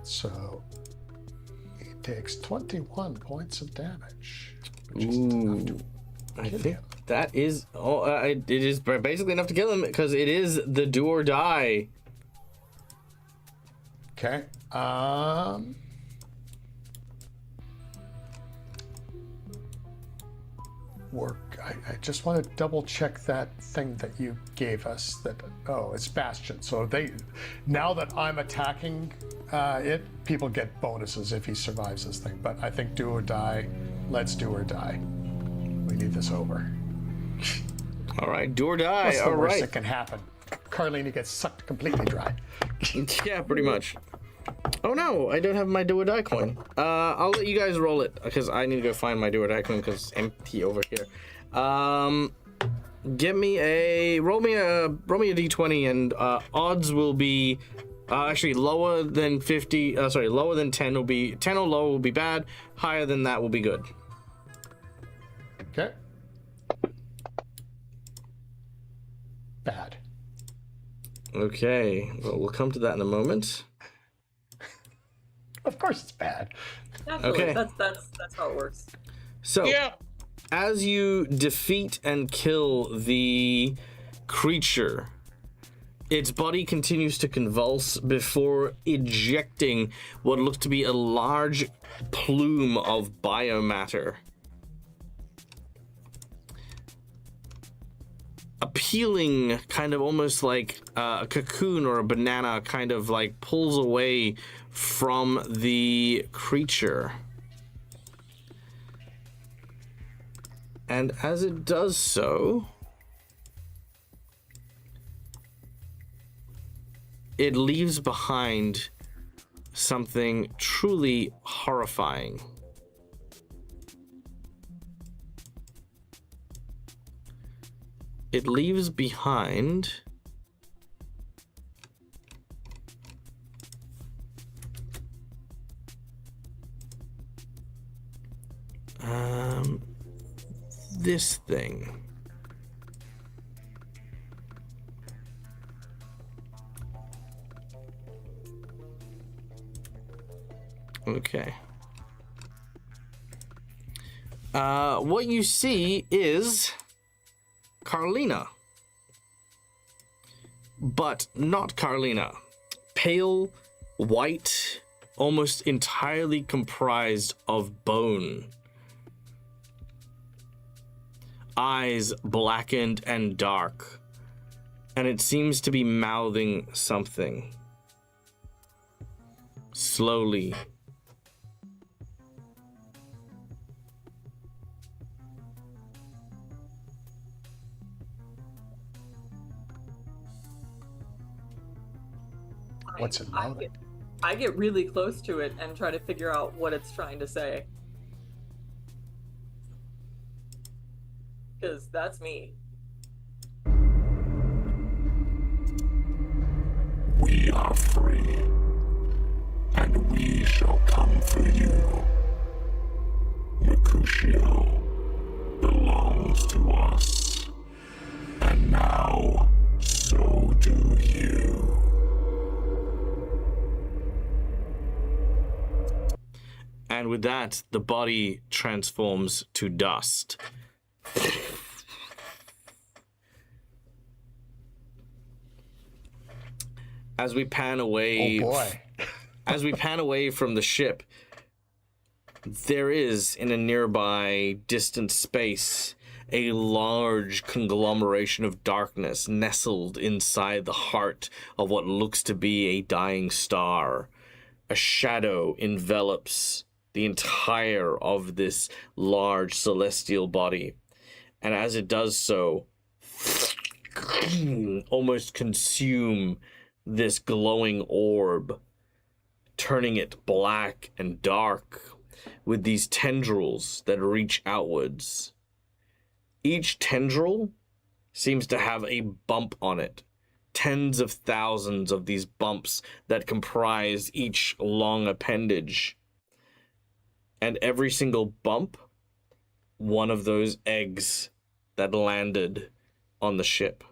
So, takes 21 points of damage. Ooh. I think that is... Oh, it is basically enough to kill him, because it is the do or die. Okay. I just want to double check that thing that you gave us. It's Bastion. So now that I'm attacking people get bonuses if he survives this thing. But I think do or die. Let's do or die. We need this over. All right, do or die. What's the All worst right. that can happen? Carlini gets sucked completely dry. Yeah, pretty much. Oh no, I don't have my do or die coin. I'll let you guys roll it because I need to go find my do or die coin because it's empty over here. Roll me a d20 and odds will be actually lower than 50. Lower than 10 will be 10 or lower will be bad. Higher than that will be good. Okay. Bad. Okay, well, we'll come to that in a moment. Of course it's bad. Naturally, Okay. that's how it works. So, Yeah. as you defeat and kill the creature, its body continues to convulse before ejecting what looks to be a large plume of biomatter. A peeling, kind of almost like a cocoon or a banana, kind of like pulls away from the creature. And as it does so, it leaves behind something truly horrifying. It leaves behind this thing. Okay. What you see is Carlina. But not Carlina. Pale, white, almost entirely comprised of bone. Eyes blackened and dark. And it seems to be mouthing something. Slowly. What's it mouthing? I get really close to it and try to figure out what it's trying to say. Because that's me. We are free, and we shall come for you. Mercutio belongs to us, and now so do you. And with that, the body transforms to dust. As we pan away, Oh boy. as we pan away from the ship, there is, in a nearby distant space, a large conglomeration of darkness nestled inside the heart of what looks to be a dying star. A shadow envelops the entire of this large celestial body. And as it does so, almost consume this glowing orb, turning it black and dark with these tendrils that reach outwards. Each tendril seems to have a bump on it. Tens of thousands of these bumps that comprise each long appendage. And every single bump, one of those eggs that landed on the ship.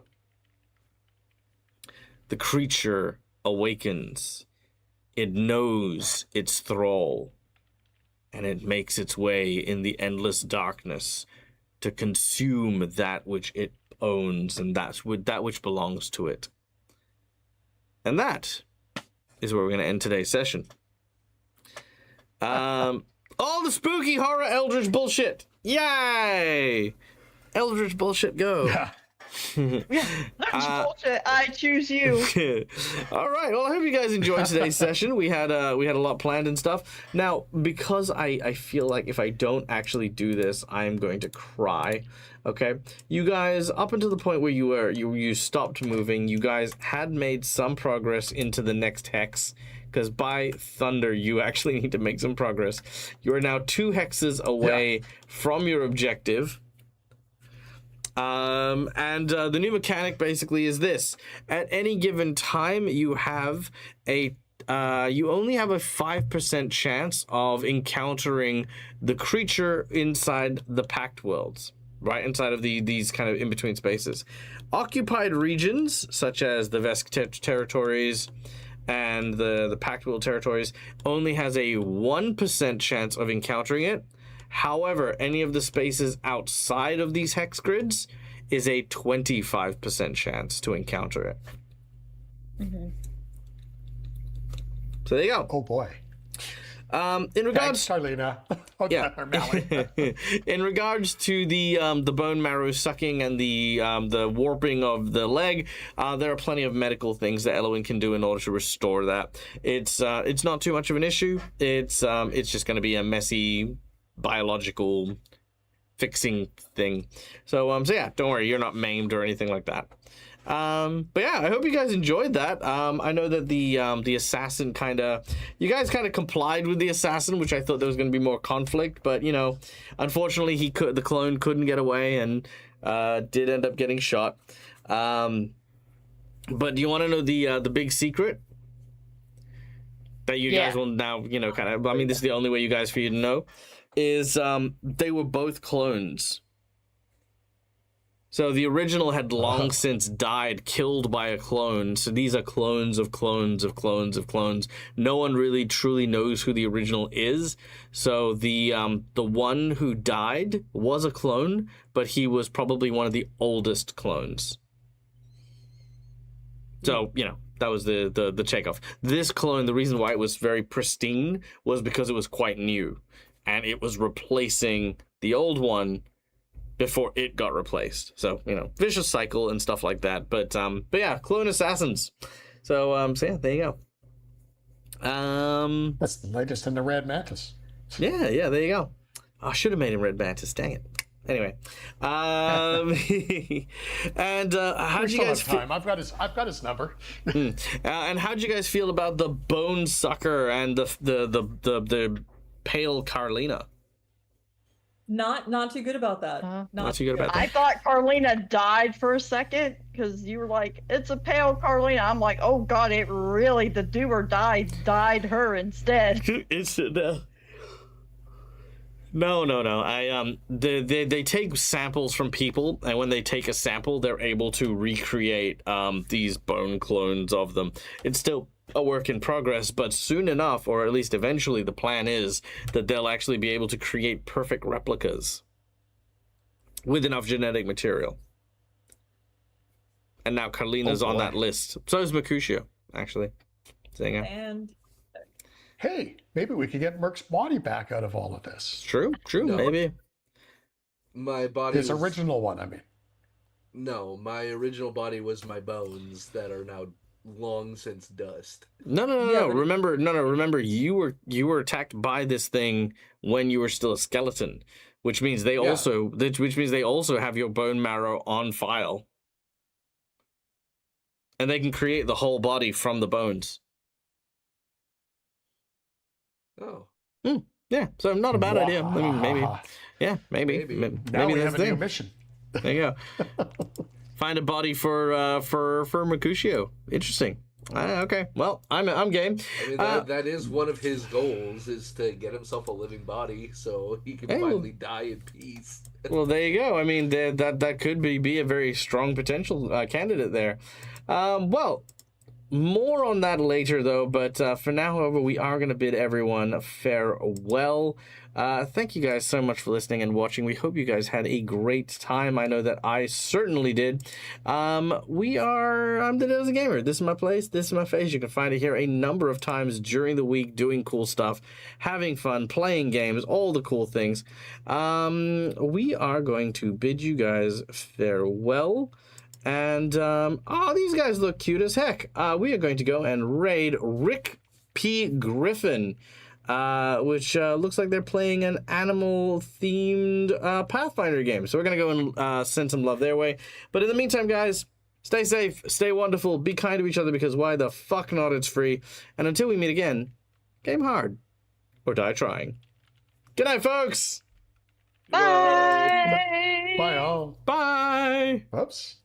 The creature awakens. It knows its thrall. and it makes its way in the endless darkness to consume that which it owns and that which belongs to it. And that is where we're going to end today's session. All the spooky horror eldritch bullshit. Yay! Eldritch bullshit, go. Yeah. That's bullshit. I choose you. All right. Well, I hope you guys enjoyed today's session. We had a lot planned and stuff. Now, because I feel like if I don't actually do this, I am going to cry. Okay, you guys, up until the point where you stopped moving, you guys had made some progress into the next hex. Because by thunder, you actually need to make some progress. You are now 2 hexes away from your objective. And the new mechanic basically is this. At any given time, you have you only have a 5% chance of encountering the creature inside the Pact Worlds, right? Inside of these kind of in-between spaces. Occupied regions, such as the Vesk territories and the Pact World territories, only has a 1% chance of encountering it. However, any of the spaces outside of these hex grids is a 25% chance to encounter it. Mm-hmm. So there you go. Oh boy. In regards, Thanks, Carlina. Okay, yeah. or Mally. In regards to the bone marrow sucking and the warping of the leg, there are plenty of medical things that Elowin can do in order to restore that. It's not too much of an issue. It's just going to be a messy biological fixing thing. So yeah, don't worry, you're not maimed or anything like that. But yeah, I hope you guys enjoyed that. I know that the assassin you guys kind of complied with the assassin, which I thought there was going to be more conflict, but you know, unfortunately the clone couldn't get away and did end up getting shot. But do you want to know the big secret that you guys will now, you know, kind of, I mean, this is the only way you guys for you to know, is they were both clones. So the original had long since died, killed by a clone. So these are clones of clones of clones of clones. No one really truly knows who the original is. So the one who died was a clone, but he was probably one of the oldest clones. So, you know, that was the checkoff. This clone, the reason why it was very pristine was because it was quite new. And it was replacing the old one before it got replaced. So, you know, vicious cycle and stuff like that. But yeah, clone assassins. So yeah, there you go. That's the latest in the Red Mantis. Yeah, there you go. I should have made him Red Mantis, dang it. Anyway. And how'd you guys feel? I've got his number. And how'd you guys feel about the bone sucker and the pale Carlina? Not too good about that. Not too good about that. I thought Carlina died for a second because you were like, it's a pale Carlina. I'm like, oh god, it really, the doer died her instead. It's no. They take samples from people, and when they take a sample, they're able to recreate these bone clones of them. It's still a work in progress, but soon enough, or at least eventually, the plan is that they'll actually be able to create perfect replicas with enough genetic material. And now Carlina's on that list. So is Mercutio, actually. And Hey, maybe we could get Merc's body back out of all of this. True, No. maybe. My body His original one, I mean. No, my original body was my bones that are now long since dust. No. But... Remember, you were attacked by this thing when you were still a skeleton, which means they also have your bone marrow on file, and they can create the whole body from the bones. Oh. Yeah, so not a bad idea. I mean, maybe. Yeah, maybe. Now we that's have the a new thing. mission. There you go. Find a body for Mercutio. Interesting. Okay. Well, I'm game. I mean, that is one of his goals, is to get himself a living body so he can finally die in peace. Well, there you go. I mean, that could be a very strong potential candidate there. Well, More on that later, though, but for now, however, we are going to bid everyone farewell. Thank you guys so much for listening and watching. We hope you guys had a great time. I know that I certainly did. I'm the Nosy Gamer. This is my place. This is my face. You can find it here a number of times during the week, doing cool stuff, having fun, playing games, all the cool things. We are going to bid you guys farewell. And, these guys look cute as heck. We are going to go and raid Rick P. Griffin, which looks like they're playing an animal-themed Pathfinder game. So we're going to go and send some love their way. But in the meantime, guys, stay safe, stay wonderful, be kind to each other, because why the fuck not? It's free. And until we meet again, game hard or die trying. Good night, folks! Bye! Bye all. Bye! Oops.